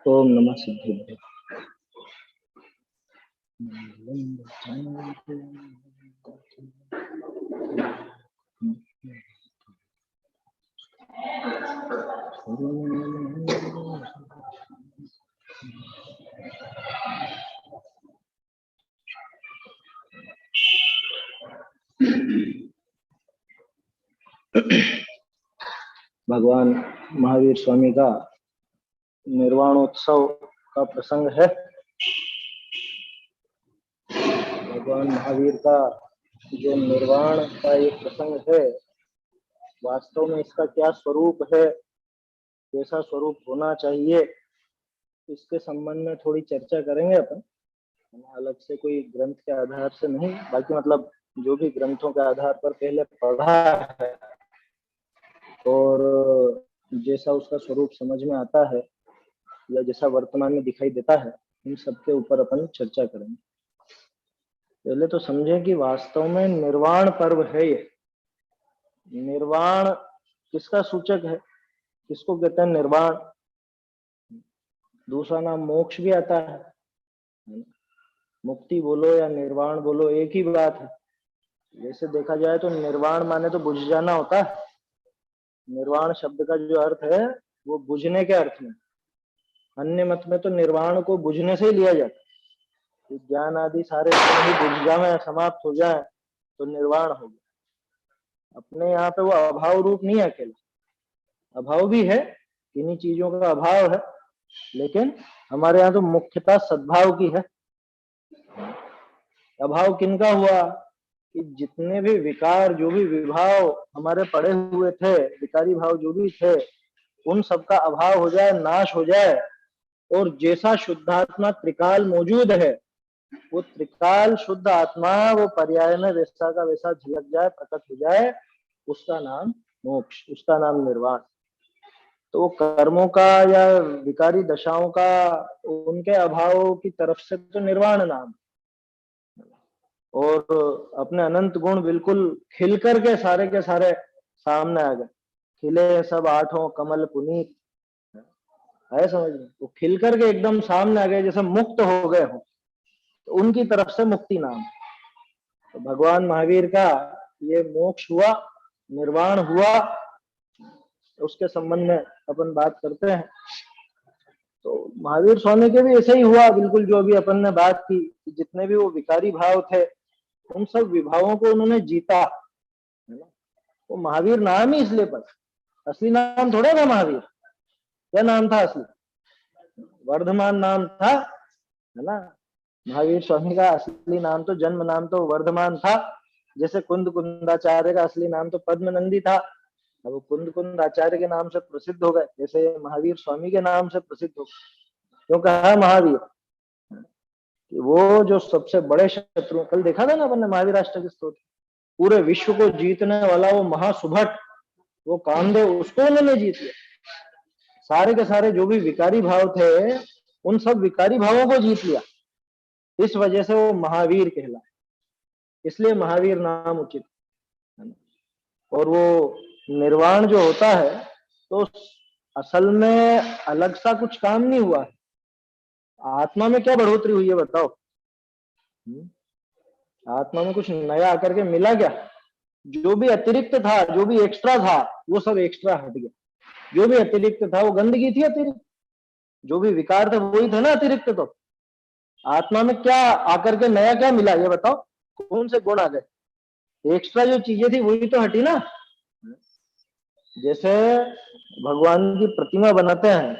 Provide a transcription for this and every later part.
ओम नमः सिद्धेभ्यो। भगवान महावीर स्वामी का निर्वाणोत्सव का प्रसंग है। भगवान महावीर का जो निर्वाण का ये प्रसंग है, वास्तव में इसका क्या स्वरूप है, कैसा स्वरूप होना चाहिए, इसके संबंध में थोड़ी चर्चा करेंगे अपन। अलग से कोई ग्रंथ के आधार से नहीं, बाकी मतलब जो भी ग्रंथों के आधार पर पहले पढ़ा है और जैसा उसका स्वरूप समझ में आता है या जैसा वर्तमान में दिखाई देता है, इन सब के ऊपर अपन चर्चा करेंगे। पहले तो समझें कि वास्तव में निर्वाण पर्व है ये। निर्वाण किसका सूचक है, किसको कहते हैं निर्वाण? दूसरा नाम मोक्ष भी आता है। मुक्ति बोलो या निर्वाण बोलो, एक ही बात है। जैसे देखा जाए तो निर्वाण माने तो बुझ जाना होता है। निर्वाण शब्द का जो अर्थ है वो बुझने के अर्थ में। अन्य मत में तो निर्वाण को बुझने से ही लिया जाता है। ज्ञान आदि सारे ही बुझ जाए, समाप्त हो जाए तो निर्वाण हो गया। अपने यहाँ पे वो अभाव रूप नहीं है, अकेला अभाव भी है, इन्हीं चीजों का अभाव है, लेकिन हमारे यहाँ तो मुख्यता सद्भाव की है। अभाव किनका हुआ कि जितने भी विकार, जो भी विभाव हमारे पड़े हुए थे, विकारी भाव जो भी थे, उन सबका अभाव हो जाए, नाश हो जाए, और जैसा शुद्धात्मा त्रिकाल मौजूद है, वो त्रिकाल शुद्ध आत्मा वो पर्याय में वैसा का वैसा झलक जाए, प्रकट हो जाए, उसका नाम मोक्ष, उसका नाम निर्वाण। तो कर्मों का या विकारी दशाओं का, उनके अभाव की तरफ से तो निर्वाण नाम, और अपने अनंत गुण बिल्कुल खिल करके सारे के सारे सामने आ गए। खिले सब आठों कमल पुनीत है, समझ में? वो खिल करके एकदम सामने आ गए, जैसे मुक्त हो गए हो, तो उनकी तरफ से मुक्ति नाम। तो भगवान महावीर का ये मोक्ष हुआ, निर्वाण हुआ, उसके संबंध में अपन बात करते हैं। तो महावीर स्वामी के भी ऐसे ही हुआ बिल्कुल, जो अभी अपन ने बात की, जितने भी वो विकारी भाव थे, उन सब विभावों को उन्होंने जीता, है ना। वो महावीर नाम ही इसलिए पड़ा, असली नाम थोड़ा था महावीर। क्या नाम था असली? वर्धमान नाम था, है ना। महावीर स्वामी का असली नाम तो, जन्म नाम तो वर्धमान था। जैसे कुंद कुंदाचार्य का असली नाम तो पद्मनंदी था, अब वो कुंद कुंदाचार्य के नाम से प्रसिद्ध हो गए, जैसे महावीर स्वामी के नाम से प्रसिद्ध हो गए। क्यों कहा महावीर? कि वो जो सबसे बड़े शत्रु, कल देखा था ना अपन ने महावीर अष्टक स्तोत्र, पूरे विश्व को जीतने वाला वो महासुभट, वो कामदेव, उसको उन्होंने जीत लिया। सारे के सारे जो भी विकारी भाव थे, उन सब विकारी भावों को जीत लिया। इस वजह से वो महावीर कहलाए, इसलिए महावीर नाम उचित है। और वो निर्वाण जो होता है, तो असल में अलग सा कुछ काम नहीं हुआ है। आत्मा में क्या बढ़ोतरी हुई है बताओ? आत्मा में कुछ नया आकर के मिला क्या? जो भी अतिरिक्त था, जो भी एक्स्ट्रा था, वो सब एक्स्ट्रा हट गया। जो भी अतिरिक्त था वो गंदगी थी, अतिरिक्त जो भी विकार थे वही थे ना अतिरिक्त। तो आत्मा में क्या आकर के नया क्या मिला, ये बताओ? कौन से गुण आ गए? एक्स्ट्रा जो चीजें थी वही तो हटी ना। जैसे भगवान की प्रतिमा बनाते हैं,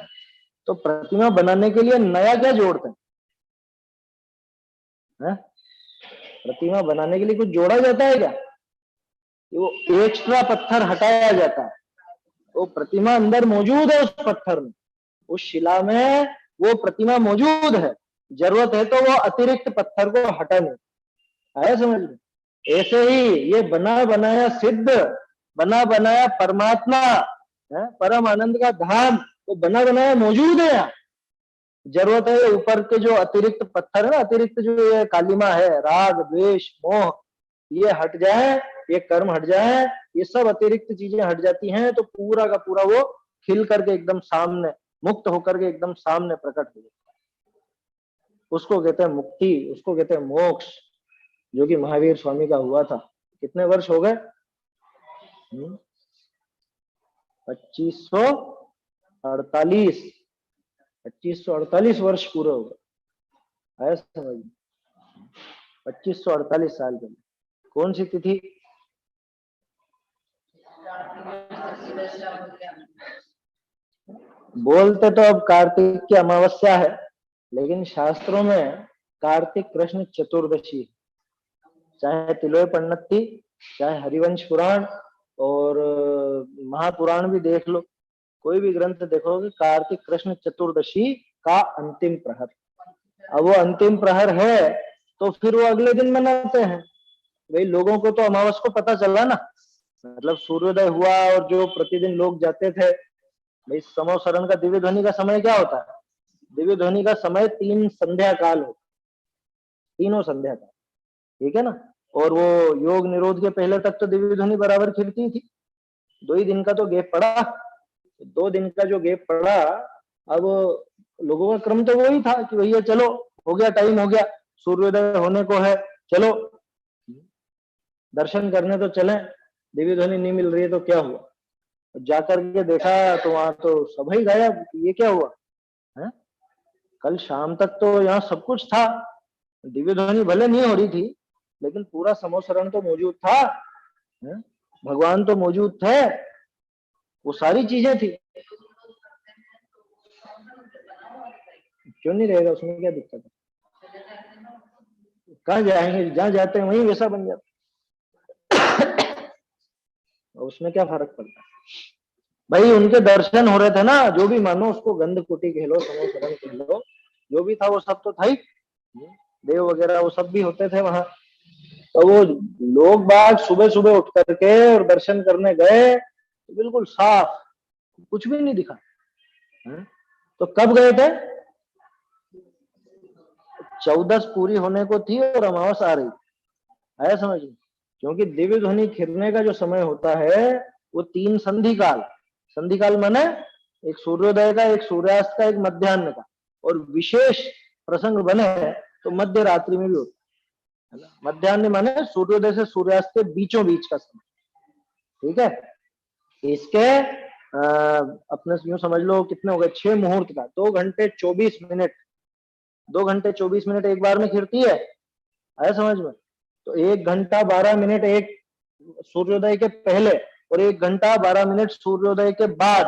तो प्रतिमा बनाने के लिए नया क्या जोड़ते हैं? प्रतिमा बनाने के लिए कुछ जोड़ा जाता है क्या? वो एक्स्ट्रा पत्थर हटाया जाता है। वो प्रतिमा अंदर मौजूद है, उस पत्थर में, उस शिला में वो प्रतिमा मौजूद है। जरूरत है तो वो अतिरिक्त पत्थर को हटाने, आया समझ में? ऐसे ही ये बना बनाया सिद्ध, बना बनाया परमात्मा है, परम आनंद का धाम, वो बना बनाया मौजूद है यहाँ। जरूरत है ऊपर के जो अतिरिक्त पत्थर है ना, अतिरिक्त जो ये कालिमा है, राग द्वेष मोह, ये हट जाए, ये कर्म हट जाए, ये सब अतिरिक्त चीजें हट जाती हैं, तो पूरा का पूरा वो खिल करके एकदम सामने, मुक्त होकर के एकदम सामने प्रकट हो जाता है। उसको कहते हैं मुक्ति, उसको कहते हैं मोक्ष, जो कि महावीर स्वामी का हुआ था। कितने वर्ष हो गए? 2548, 2548 वर्ष पूरे हो गए। आया समझ में? 2548 साल पहले। कौन सी तिथि? बोलते तो अब कार्तिक की अमावस्या है, लेकिन शास्त्रों में कार्तिक कृष्ण चतुर्दशी, चाहे तिलोय पन्नती, चाहे हरिवंश पुराण और महापुराण भी देख लो, कोई भी ग्रंथ देखोगे, कार्तिक कृष्ण चतुर्दशी का अंतिम प्रहर। अब वो अंतिम प्रहर है तो फिर वो अगले दिन मनाते हैं। भाई लोगों को तो अमावस को पता चला ना, मतलब सूर्योदय हुआ और जो प्रतिदिन लोग जाते थे, भाई समोसरण का दिव्य ध्वनि का समय क्या होता है? दिव्य ध्वनि का समय 3 संध्या काल हो, तीनों संध्या काल, ठीक है ना। और वो योग निरोध के पहले तक तो दिव्य ध्वनि बराबर खिलती थी। 2 ही दिन का तो गैप पड़ा, 2 दिन का जो गैप पड़ा, अब लोगों का क्रम तो वही था कि भैया चलो हो गया, टाइम हो गया, सूर्योदय होने को है, चलो दर्शन करने तो चलें, दिव्य ध्वनि नहीं मिल रही है तो क्या हुआ? जाकर के देखा तो वहां तो सब ही गायब। ये क्या हुआ है? कल शाम तक तो यहाँ सब कुछ था, दिव्य ध्वनि भले नहीं हो रही थी, लेकिन पूरा समोसरण तो मौजूद था, है? भगवान तो मौजूद थे, वो सारी चीजें थी। क्यों नहीं रहेगा? उसमें क्या दिक्कत है? कहाँ जाएंगे? जहाँ जाते हैं वहीं वैसा बन जाता, उसमें क्या फर्क पड़ता है? भाई उनके दर्शन हो रहे थे ना, जो भी मानो उसको, गंध कुटी कह लो, समोसरण कह लो, जो भी था वो सब तो था ही, देव वगैरह वो सब भी होते थे वहां। तो वो लोग बाग सुबह सुबह उठ करके और दर्शन करने गए तो बिल्कुल साफ, कुछ भी नहीं दिखा। तो कब गए थे? 14 पूरी होने को थी और अमावस आ रही, आया समझ में? क्योंकि दिव्य ध्वनि खिरने का जो समय होता है वो 3 संधि काल, संधि काल माने एक सूर्योदय का, एक सूर्यास्त का, एक मध्याह्न का, और विशेष प्रसंग बने तो मध्य रात्रि में भी होता है ना। मध्याह्न माने सूर्योदय से सूर्यास्त के बीचों बीच का समय, ठीक है। इसके अपने यूं समझ लो कितने हो गए, 6 मुहूर्त का 2 घंटे 24 मिनट, 2 घंटे 24 मिनट एक बार में खिरती है, आया समझ में? तो 1 घंटा 12 मिनट एक सूर्योदय के पहले और 1 घंटा 12 मिनट सूर्योदय के बाद।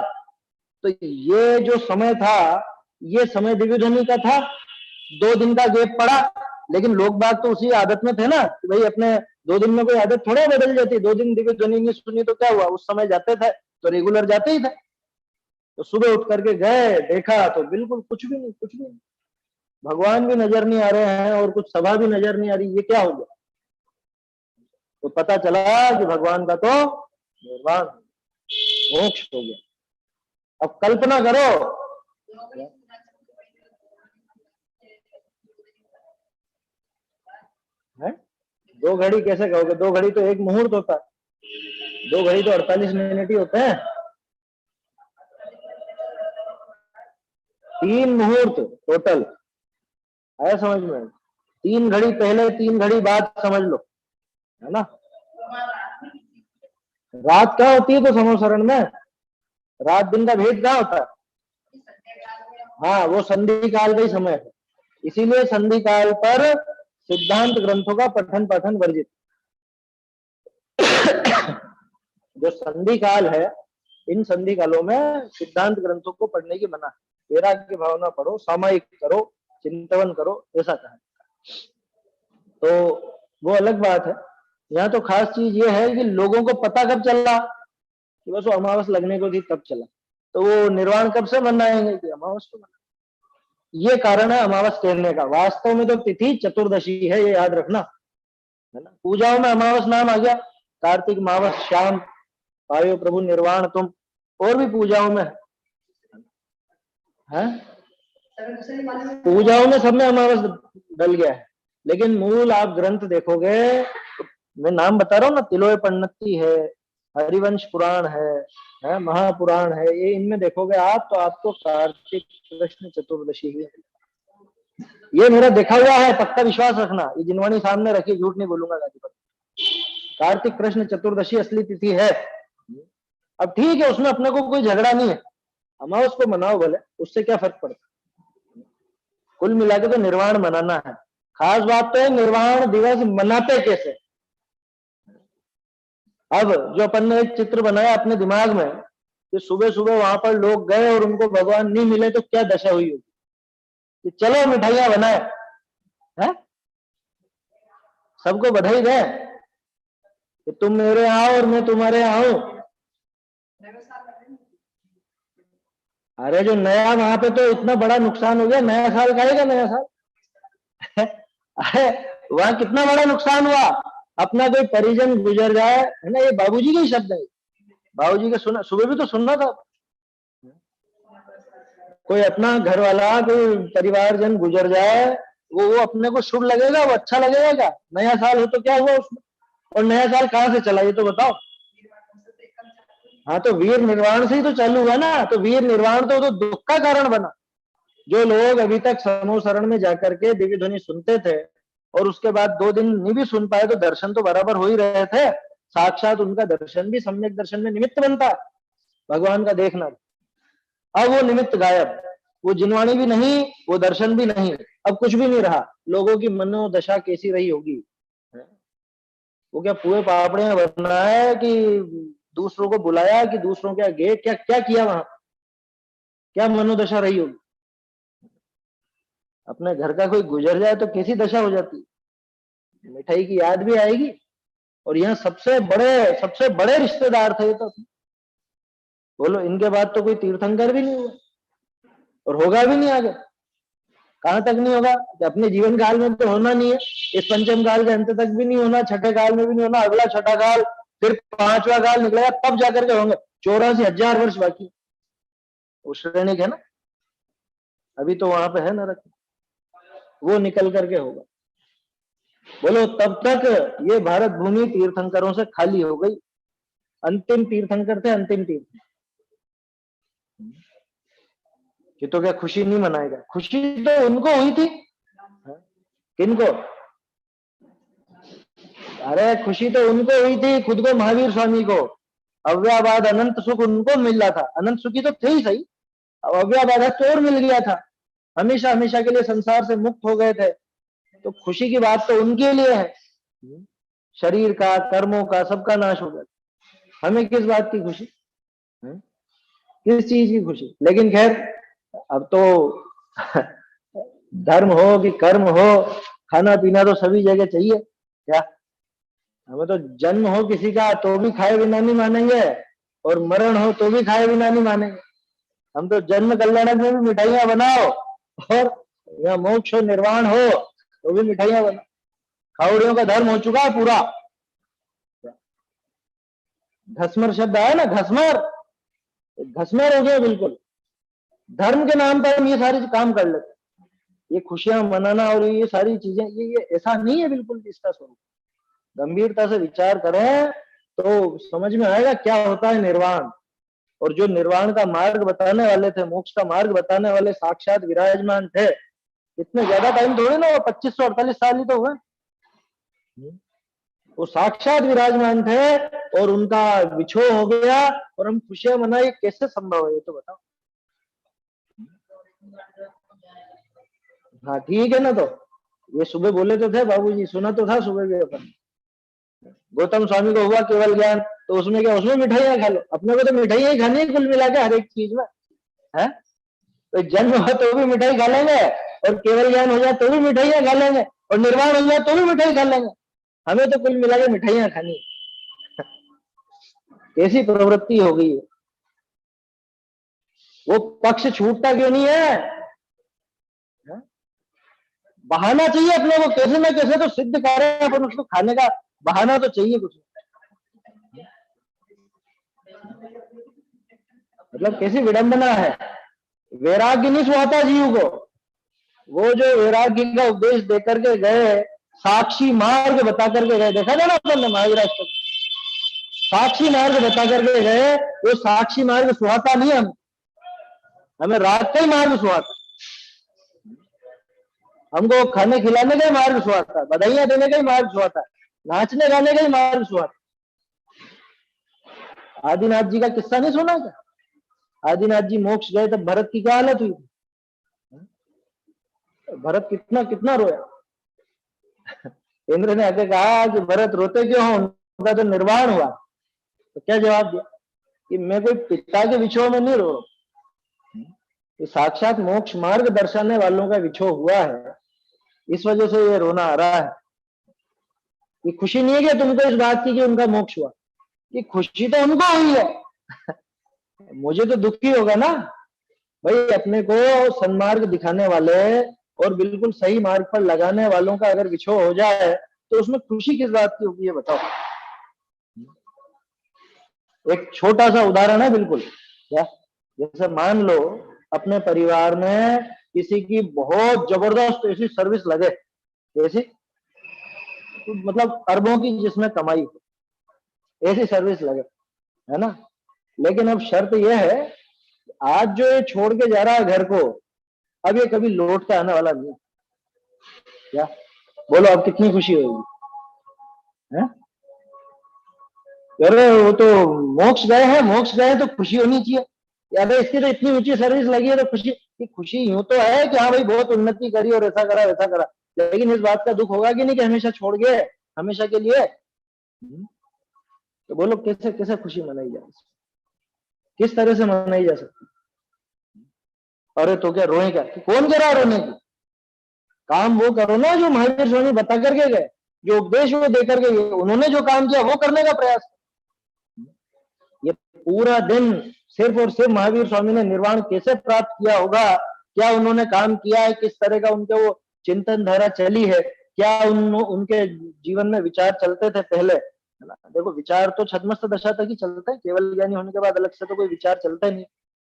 तो ये जो समय था, ये समय दिव्य ध्वनि का था। 2 दिन का गैप पड़ा, लेकिन लोग बाग तो उसी आदत में थे ना कि भाई अपने 2 दिन में कोई आदत थोड़ा बदल जाती। 2 दिन दिव्य ध्वनि नहीं सुनी तो क्या हुआ? उस समय जाते थे तो रेगुलर जाते ही थे। तो सुबह उठ करके गए, देखा तो बिल्कुल कुछ भी नहीं, कुछ भी नहीं, भगवान भी नजर नहीं आ रहे हैं और कुछ सभा भी नजर नहीं आ रही। ये क्या हो गया? तो पता चला कि भगवान का तो निर्वाण, मोक्ष हो गया। अब कल्पना करो, है 2 घड़ी कैसे कहोगे? 2 घड़ी तो 1 मुहूर्त होता है, 2 घड़ी तो 48 मिनट ही होते हैं। 3 मुहूर्त टोटल, आया समझ में? 3 घड़ी पहले 3 घड़ी बाद समझ लो, है ना। रात क्या होती है तो समोसरण में? रात दिन का भेद क्या होता है? हाँ, वो संधि काल का ही समय है, इसीलिए संधि काल पर सिद्धांत ग्रंथों का पठन पाठन वर्जित। जो संधि काल है, इन संधि कालों में सिद्धांत ग्रंथों को पढ़ने की मना है। वैराग्य की भावना पढ़ो, सामायिक करो, चिंतन करो, ऐसा कहा। तो वो अलग बात है। यहाँ तो खास चीज ये है कि लोगों को पता कब चला कि बस वो अमावस लगने को थी तब चला, तो वो निर्वाण कब से मनाएंगे कि अमावस को मना। ये कारण है अमावस कहने का। वास्तव में तो तिथि चतुर्दशी है, ये याद रखना, है ना। पूजाओं में अमावस नाम आ गया, कार्तिक मावस श्याम पायो प्रभु निर्वाण तुम, और भी पूजाओं में है, पूजाओं में सब में अमावस डल गया है। लेकिन मूल आप ग्रंथ देखोगे तो मैं नाम बता रहा हूँ ना, तिलोय पन्नती है, हरिवंश पुराण है, है, महापुराण है ये, इनमें देखोगे आप तो आपको कार्तिक कृष्ण चतुर्दशी ही ये मेरा देखा हुआ है, पक्का विश्वास रखना, ये जिनवाणी सामने रखी, झूठ नहीं बोलूंगा गाजी पर। कार्तिक कृष्ण चतुर्दशी असली तिथि है। अब ठीक है, उसमें अपने को कोई झगड़ा नहीं है, अमावस को मनाओ भले, उससे क्या फर्क पड़ता। कुल मिला के तो निर्वाण मनाना है। खास बात तो है निर्वाण दिवस मनाते कैसे। अब जो अपन ने एक चित्र बनाया अपने दिमाग में कि सुबह सुबह वहां पर लोग गए और उनको भगवान नहीं मिले तो क्या दशा हुई होगी कि चलो मिठाइयां बनाए, हैं, सबको बधाई दे कि तुम मेरे यहाँ आओ और मैं तुम्हारे यहाँ आऊं। अरे जो नया वहां पे तो इतना बड़ा नुकसान हो गया, नया साल खाएगा नया साल। अरे वहां कितना बड़ा नुकसान हुआ, अपना कोई परिजन गुजर जाए, है ना, ये बाबूजी के ही शब्द है, बाबूजी के सुना, सुबह भी तो सुनना था। कोई अपना घर वाला कोई परिवारजन गुजर जाए, वो अपने को शुभ लगेगा, वो अच्छा लगेगा क्या। नया साल हो तो क्या हुआ उसमें, और नया साल कहां से चला ये तो बताओ। हाँ तो वीर निर्वाण से ही तो चालू हुआ ना, तो वीर निर्वाण तो दुख का कारण बना। जो लोग अभी तक समूह शरण में जाकर के दिव्य ध्वनि सुनते थे और उसके बाद 2 दिन नहीं भी सुन पाए तो दर्शन तो बराबर हो ही रहे थे, साक्षात उनका दर्शन भी सम्यक दर्शन में निमित्त बनता भगवान का देखना। अब वो निमित्त गायब, वो जिनवाणी भी नहीं, वो दर्शन भी नहीं, अब कुछ भी नहीं रहा। लोगों की मनोदशा कैसी रही होगी, वो क्या पुए पापड़े बनाए कि दूसरों को बुलाया कि दूसरों के आगे क्या क्या किया, वहां क्या मनोदशा रही होगी। अपने घर का कोई गुजर जाए तो कैसी दशा हो जाती, मिठाई की याद भी आएगी। और यहाँ सबसे बड़े रिश्तेदार थे तो, बोलो इनके बाद तो कोई तीर्थंकर भी नहीं हुआ और होगा भी नहीं आगे। कहां तक नहीं होगा कि अपने जीवन काल में तो होना नहीं है, इस पंचम काल के अंत तक भी नहीं होना, छठे काल में भी नहीं होना, अगला छठा काल, फिर 5वां काल निकलेगा तब जाकर के होंगे। 84,000 वर्ष बाकी वो श्रेणी है ना, अभी तो वहां पे है नरक, वो निकल करके होगा। बोलो तब तक ये भारत भूमि तीर्थंकरों से खाली हो गई। अंतिम तीर्थंकर थे, अंतिम तीर्थ। ये तो क्या खुशी नहीं मनाएगा, खुशी तो उनको हुई थी। किनको, अरे खुशी तो उनको हुई थी, खुद को महावीर स्वामी को अव्याबाद अनंत सुख उनको मिल रहा था। अनंत सुखी तो थे ही सही, अब अव्याबाद तो और मिल गया था, हमेशा हमेशा के लिए संसार से मुक्त हो गए थे। तो खुशी की बात तो उनके लिए है, शरीर का, कर्मों का, सबका नाश हो गया। हमें किस बात की खुशी, किस चीज की खुशी। लेकिन खैर अब तो धर्म हो कि कर्म हो, खाना पीना तो सभी जगह चाहिए क्या। हमें तो जन्म हो किसी का तो भी खाए बिना नहीं मानेंगे, और मरण हो तो भी खाए बिना नहीं मानेंगे। हम तो जन्म कल्याणक में भी मिठाइयां बनाओ, और या मोक्ष हो निर्वाण हो तो भी मिठाइयां बनाओ। खाउड़ियों का धर्म हो चुका है पूरा। घसमर शब्द आया ना, घसमर, घसमर हो गया बिल्कुल। धर्म के नाम पर हम ये सारे काम कर लेते, ये खुशियां मनाना और ये सारी चीजें, ये ऐसा नहीं है बिल्कुल इसका स्वरूप। गंभीरता से विचार करें तो समझ में आएगा क्या होता है निर्वाण। और जो निर्वाण का मार्ग बताने वाले थे, मोक्ष का मार्ग बताने वाले साक्षात विराजमान थे। इतने ज्यादा टाइम थोड़े ना, वो 2548 साल ही तो हुए, वो साक्षात विराजमान थे और उनका विछोह हो गया और हम खुशियां मनाए, कैसे संभव है ये तो बताओ। हाँ ठीक है ना, तो ये सुबह बोले तो थे बाबूजी, सुना तो था सुबह भी अपन। गौतम स्वामी को हुआ केवल ज्ञान, तो उसमें क्या, उसमें मिठाइयां खा लो। अपने को तो मिठाइयां ही खानी है कुल मिला के हर एक चीज में, है। तो जन्म हो तो भी मिठाई खा लेंगे, और केवल ज्ञान हो जाए तो भी मिठाइयां खा लेंगे, और निर्वाण हो जाए तो भी मिठाई खा लेंगे। हमें तो कुल मिला के मिठाइयां खानी है। कैसी प्रवृत्ति हो गई है। वो पक्ष छूटता क्यों नहीं है, बहाना चाहिए अपने को, कैसे ना कैसे तो सिद्ध करें अपन उसको, खाने का बहाना तो चाहिए कुछ। मतलब कैसी विडंबना है। वैराग्य नहीं सुहाता जीव को, वो जो वैराग्य का उपदेश देकर के गए, साक्षी मार्ग बता करके गए, देखा था ना अपन ने महावीर। साक्षी मार्ग बता करके गए, वो साक्षी मार्ग सुहाता नहीं हम, हमें रात का ही मार्ग सुहाता, हमको खाने खिलाने का ही मार्ग सुहाता, बधाइयां देने का ही मार्ग सुहाता, नाचने गाने का ही मार्ग सुहाता। आदिनाथ जी का किस्सा नहीं सुना क्या? आदिनाथ जी मोक्ष गए तब भरत की क्या हालत हुई? भरत कितना कितना रोया। इंद्र ने आके कहा कि भरत रोते क्यों हो, उनका तो निर्वाण हुआ। तो क्या जवाब दिया कि मैं कोई पिता के विछोह में नहीं रो, तो साक्षात मोक्ष मार्ग दर्शाने वालों का विछोह हुआ है, इस वजह से ये रोना आ रहा है। ये खुशी नहीं है कि तुमको इस बात की कि उनका मोक्ष हुआ, ये खुशी तो उनको हुई है। मुझे तो दुख ही होगा ना भाई, अपने को सन्मार्ग दिखाने वाले और बिल्कुल सही मार्ग पर लगाने वालों का अगर विछोह हो जाए तो उसमें खुशी किस बात की होगी, ये बताओ। एक छोटा सा उदाहरण है बिल्कुल, क्या जैसे मान लो अपने परिवार में किसी की बहुत जबरदस्त ऐसी सर्विस लगे, ऐसी तो मतलब अरबों की जिसमें कमाई, ऐसी सर्विस लगे, है ना। लेकिन अब शर्त यह है, आज जो ये छोड़ के जा रहा है घर को, अब ये कभी लौट के आने वाला नहीं, क्या बोलो, अब कितनी खुशी होगी, है? अरे वो तो मोक्ष गए हैं, मोक्ष गए तो खुशी होनी चाहिए। अरे इसकी तो इतनी ऊंची सर्विस लगी है तो खुशी, की खुशी यूं तो है कि हाँ भाई बहुत उन्नति करी और ऐसा करा वैसा करा, लेकिन इस बात का दुख होगा कि नहीं कि हमेशा छोड़ गए हमेशा के लिए। तो बोलो कैसे कैसे खुशी मनाई जाए, किस तरह से मनाई जा सकती? अरे तो क्या रोए क्या, कौन कह रहा रोने की? काम वो करो ना जो महावीर स्वामी बता करके गए, जो उपदेश वो दे करके गए, उन्होंने जो काम किया वो करने का प्रयास। ये पूरा दिन सिर्फ और सिर्फ महावीर स्वामी ने निर्वाण कैसे प्राप्त किया होगा, क्या उन्होंने काम किया है, किस तरह का उनके वो चिंतन धारा चली है, क्या उनके जीवन में विचार चलते थे पहले, है ना। देखो विचार तो छद्मस्त दशा तक ही चलते हैं, केवल ज्ञानी होने के बाद अलग से तो कोई विचार चलता नहीं।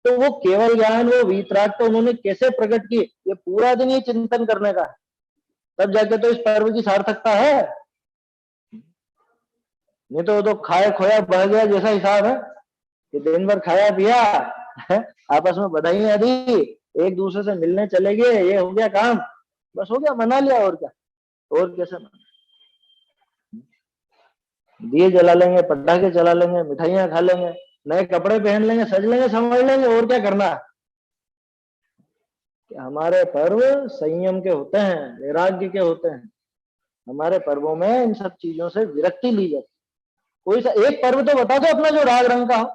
तो वो केवल ज्ञान, वो वीतराग तो उन्होंने कैसे प्रकट किए, ये पूरा दिन ये चिंतन करने का है, तब जाके तो इस पर्व की सार्थकता है। नहीं तो वो तो खाया खोया बह गया जैसा हिसाब है कि दिन भर खाया पिया, आपस में बधाइयां दी, एक दूसरे से मिलने चले गए, ये हो गया काम, बस हो गया, मना लिया, और क्या, और कैसे मना। दिए जला लेंगे, पटाखे चला लेंगे, मिठाइयां खा लेंगे, नए कपड़े पहन लेंगे, सज लेंगे, समझ लेंगे, और क्या करना। हमारे पर्व संयम के होते हैं, वैराग्य के होते हैं। हमारे पर्वों में इन सब चीजों से विरक्ति ली जाती। कोई सा एक पर्व तो बता दो अपना जो राग रंग का हो,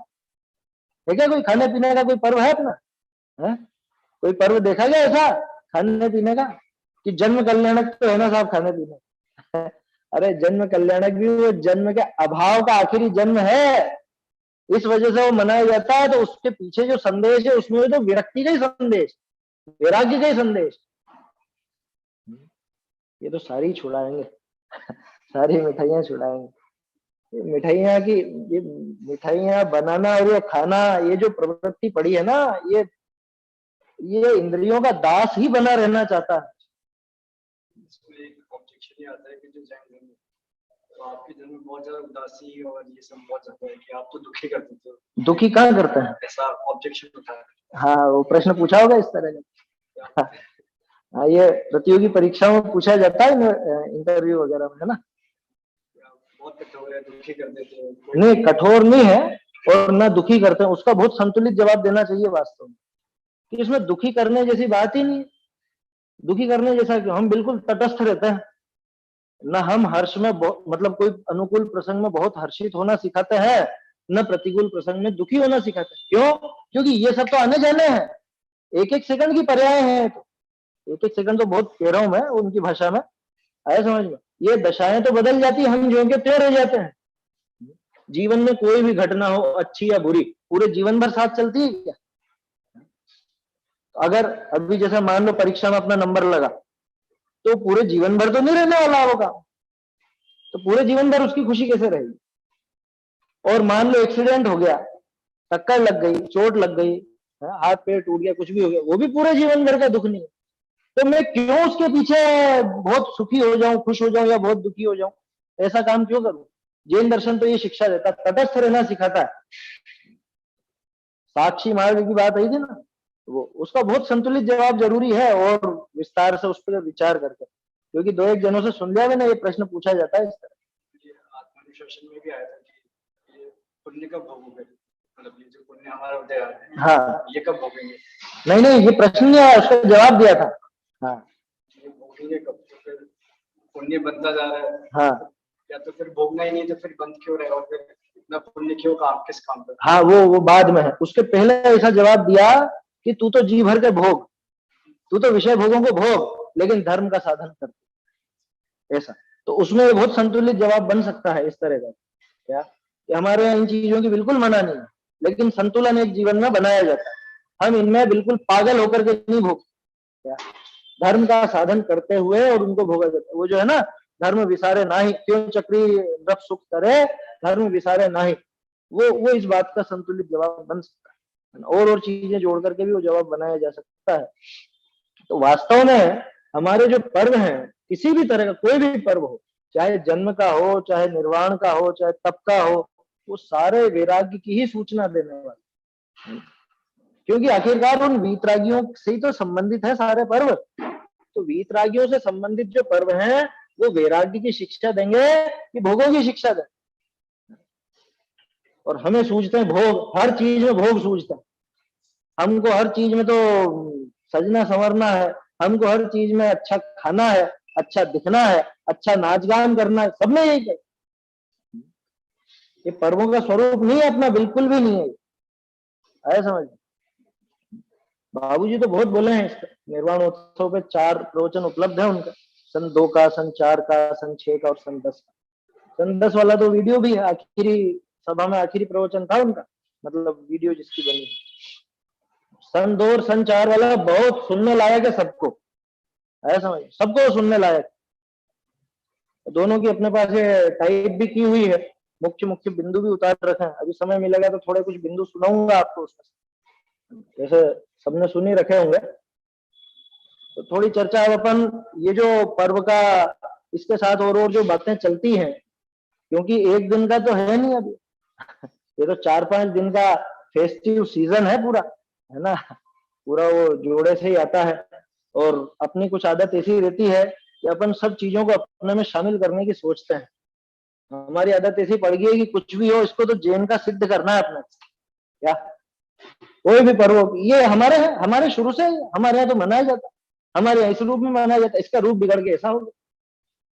है क्या? कोई खाने पीने का कोई पर्व है अपना, है? कोई पर्व देखा गया ऐसा खाने पीने का कि जन्म कल्याणक तो है ना साहब खाने पीने? अरे जन्म कल्याणक भी वो जन्म के अभाव का आखिरी जन्म है, इस वजह से वो मनाया जाता है। तो उसके पीछे जो संदेश है उसमें तो विरक्ति का ही संदेश, वैराग्य का ही संदेश, ये तो सारी छुड़ाएंगे। सारी मिठाइयां छुड़ाएंगे। मिठाइयां की, ये मिठाइयां बनाना और ये खाना, ये जो प्रवृत्ति पड़ी है ना, ये इंद्रियों का दास ही बना रहना चाहता है। एक ऑब्जेक्शन ये आता है कि जो जैन धर्म है, तो आपके धर्म में बहुत ज्यादा उदासी और ये सब बहुत ज्यादा है कि आप तो दुखी कर देते हो। दुखी कहाँ करते हैं, ऐसा ऑब्जेक्शन उठाया है। हाँ वो प्रश्न पूछा होगा इस तरह का। हाँ ये प्रतियोगी परीक्षाओं में पूछा जाता है, इंटरव्यू वगैरह में, है ना। बहुत कठोर है, दुखी कर देते हो। नहीं कठोर नहीं है और ना दुखी करते हैं, उसका बहुत संतुलित जवाब देना चाहिए वास्तव में, कि इसमें दुखी करने जैसी बात ही नहीं। दुखी करने जैसा कि हम बिल्कुल तटस्थ रहते हैं ना, हम हर्ष में मतलब कोई अनुकूल प्रसंग में बहुत हर्षित होना सिखाते हैं, न प्रतिकूल प्रसंग में दुखी होना सिखाते हैं। क्यों? क्योंकि ये सब तो आने जाने हैं, एक एक सेकंड की पर्याय है, तो एक एक सेकंड तो बहुत कह रहा हूं मैं उनकी भाषा में, आया समझ में। ये दशाएं तो बदल जाती है, हम जो के त्यों रह जाते हैं। जीवन में कोई भी घटना हो अच्छी या बुरी, पूरे जीवन भर साथ चलती है क्या? अगर अभी जैसे मान लो परीक्षा में अपना नंबर लगा, तो पूरे जीवन भर तो नहीं रहने वाला होगा, तो पूरे जीवन भर उसकी खुशी कैसे रहेगी? और मान लो एक्सीडेंट हो गया, टक्कर लग गई, चोट लग गई, हाथ पैर टूट गया, कुछ भी हो गया, वो भी पूरे जीवन भर का दुख नहीं है। तो मैं क्यों उसके पीछे बहुत सुखी हो जाऊं, खुश हो जाऊं या बहुत दुखी हो जाऊं? ऐसा काम क्यों करूं? जैन दर्शन तो ये शिक्षा देता, तटस्थ रहना सिखाता है। साक्षी मार्ग की बात आई थी ना, वो उसका बहुत संतुलित जवाब जरूरी है, और विस्तार से उस पर विचार करके, क्योंकि दो एक जनों से सुन लिया मैंने, ये प्रश्न पूछा जाता है इस तरह। ये आत्मानुशासन में भी आया था कि ये पुण्य कब भोगोगे, मतलब ये जो पुण्य हमारा उदय आ रहा है, हाँ, ये कब भोगेंगे? नहीं, ये प्रश्न नहीं आया, उसका जवाब दिया था। हाँ, ये भोगेंगे कब? तो फिर पुण्य बनता जा रहा है, हाँ, या तो फिर भोगना ही नहीं, तो फिर बंद क्यों रहे, और फिर इतना पुण्य क्यों, काम किस काम पर? हाँ, वो बाद में है। उसके पहले ऐसा जवाब दिया कि तू तो जी भर के भोग, तू तो विषय भोगों को भोग, लेकिन धर्म का साधन कर, ऐसा। तो उसमें बहुत संतुलित जवाब बन सकता है इस तरह का, क्या कि हमारे यहाँ इन चीजों की बिल्कुल मना नहीं है, लेकिन संतुलन एक जीवन में बनाया जाता है। हम इनमें बिल्कुल पागल होकर के नहीं भोग, क्या धर्म का साधन करते हुए और उनको भोगा जाता है। वो जो है ना, धर्म विसारे नाही, क्यों चक्री रब सुख करे, धर्म विसारे नाही, वो इस बात का संतुलित जवाब बन सकता है। और चीजें जोड़ करके भी वो जवाब बनाया जा सकता है। तो वास्तव में हमारे जो पर्व हैं, किसी भी तरह का कोई भी पर्व हो, चाहे जन्म का हो, चाहे निर्वाण का हो, चाहे तप का हो, वो सारे वैराग्य की ही सूचना देने वाले, क्योंकि आखिरकार उन वीतरागियों से ही तो संबंधित है सारे पर्व। तो वीतरागियों से संबंधित जो पर्व हैं, वो वैराग्य की शिक्षा देंगे कि भोगों की शिक्षा देंगे। और हमें सूझते हैं भोग, हर चीज में भोग सूझता है हमको, हर चीज में तो सजना संवरना है, हमको हर चीज में अच्छा खाना है, अच्छा दिखना है, अच्छा नाच गान करना है, सब में यही है। ये पर्वों का स्वरूप नहीं है अपना, बिल्कुल भी नहीं है, आया समझ। बाबूजी तो बहुत बोले हैं इसका, निर्वाण उत्सव पे 4 प्रवचन उपलब्ध है उनका, सन 2 का, सन 4 का, सन 6 का और सन 10 का। सन 10 वाला तो वीडियो भी है, आखिरी सभा में आखिरी प्रवचन था उनका, मतलब वीडियो जिसकी बनी है। सन 2 और सन 4 वाला बहुत सुनने लायक है सबको, ऐसा समझ, सबको सुनने लायक। दोनों की अपने पास ये टाइप भी की हुई है, मुख्य मुख्य बिंदु भी उतार रखे हैं। अभी समय मिलेगा तो थोड़े कुछ बिंदु सुनाऊंगा आपको उसमें, जैसे सबने सुनी रखे होंगे। तो थोड़ी चर्चा अब अपन ये जो पर्व का, इसके साथ और जो बातें चलती हैं, क्योंकि एक दिन का तो है नहीं अभी, ये तो 4-5 दिन का फेस्टिव सीजन है पूरा, है ना, पूरा वो जोड़े से ही आता है। और अपनी कुछ आदत ऐसी रहती है कि अपन सब चीजों को अपने में शामिल करने की सोचते हैं। हमारी आदत ऐसी पड़ गई है कि कुछ भी हो, इसको तो जैन का सिद्ध करना है अपने, क्या कोई भी पर्व ये हमारे है, हमारे शुरू से हमारे यहाँ तो मनाया जाता है, हमारे यहाँ इस रूप में मनाया जाता है। इसका रूप बिगड़ के ऐसा होगा,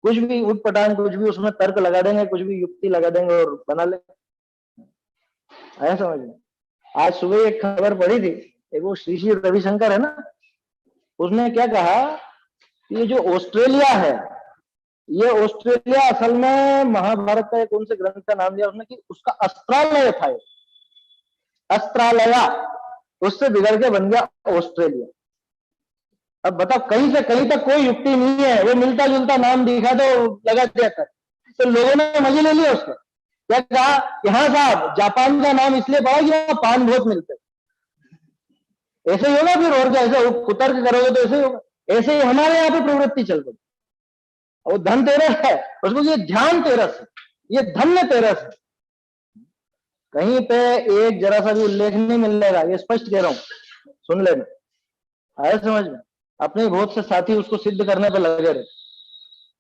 कुछ भी उठ पटांग, कुछ भी उसमें तर्क लगा देंगे, कुछ भी युक्ति लगा देंगे और बना लेंगे, आया समझ में। आज सुबह एक खबर पड़ी थी, एक वो श्री श्री रविशंकर है ना, उसने क्या कहा कि ये जो ऑस्ट्रेलिया है, ये ऑस्ट्रेलिया असल में महाभारत का एक कौन से ग्रंथ का नाम लिया उसने कि उसका अस्त्रालय था, अस्त्रालया, उससे बिगड़ के बन गया ऑस्ट्रेलिया। अब बताओ, कहीं से कहीं तक कोई युक्ति नहीं है, वो मिलता जुलता नाम दिखा तो लगा दिया था, तो लोगों ने मजे ले लिया उसका। क्या कहा कि हाँ साहब, जापान का नाम इसलिए पड़ा कि वहां पान बहुत मिलते, ऐसे ही होगा फिर, और क्या, ऐसे कुतर्क करोगे तो ऐसे ही होगा। ऐसे ही हमारे यहाँ पे प्रवृत्ति चल रही, वो धन तेरस है, उसको ये ध्यान तेरस है, ये धन्य तेरस है, कहीं पे एक जरा सा भी उल्लेख नहीं मिलेगा, ये स्पष्ट कह रहा हूं, सुन लेना, आया समझ में। अपने बहुत से साथी उसको सिद्ध करने पे लगे रहे,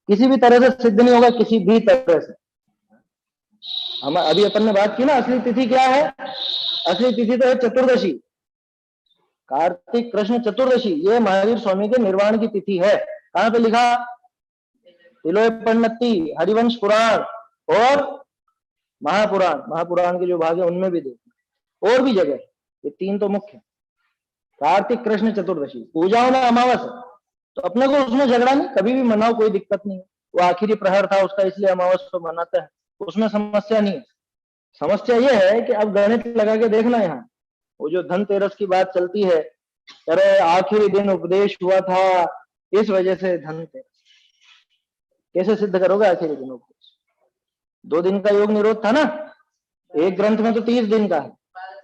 किसी भी तरह से सिद्ध नहीं होगा, किसी भी तरह से। हम अभी अपन ने बात की ना, असली तिथि क्या है, असली तिथि तो है चतुर्दशी, कार्तिक कृष्ण चतुर्दशी, ये महावीर स्वामी के निर्वाण की तिथि है। कहां पे लिखा, तिलोय पन्नती, हरिवंश पुराण और महापुराण, महापुराण के जो भाग है उनमें भी देखो, और भी जगह, ये 3 तो मुख्य, कार्तिक कृष्ण चतुर्दशी। पूजाओं में अमावस है, तो अपने को उसमें झगड़ा नहीं, कभी भी मनाओ, कोई दिक्कत नहीं है। वो आखिरी प्रहर था उसका, इसलिए अमावस को मनाते हैं, उसमें समस्या नहीं है। समस्या ये है कि अब गणित लगा के देखना, यहाँ वो जो धनतेरस की बात चलती है, अरे आखिरी दिन उपदेश हुआ था, इस वजह से धनतेरस, कैसे सिद्ध करोगे आखिरी दिन उपदेश? 2 दिन का योग निरोध था ना, एक ग्रंथ में तो 30 दिन का है,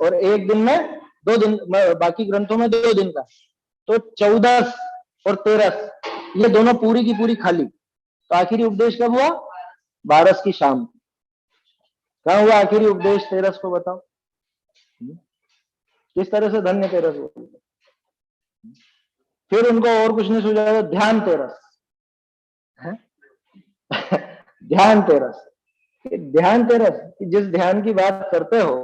और एक दिन में 2 दिन, बाकी ग्रंथों में 2 दिन का, तो 14 और 13 ये दोनों पूरी की पूरी खाली। तो आखिरी उपदेश कब हुआ, 12 की शाम। कहाँ हुआ आखिरी उपदेश तेरस को, बताओ। किस तरह से धन्य तेरस हुआ? फिर उनको और कुछ नहीं सूझा तो ध्यान तेरस है। ध्यान तेरस, ध्यान तेरस, जिस ध्यान की बात करते हो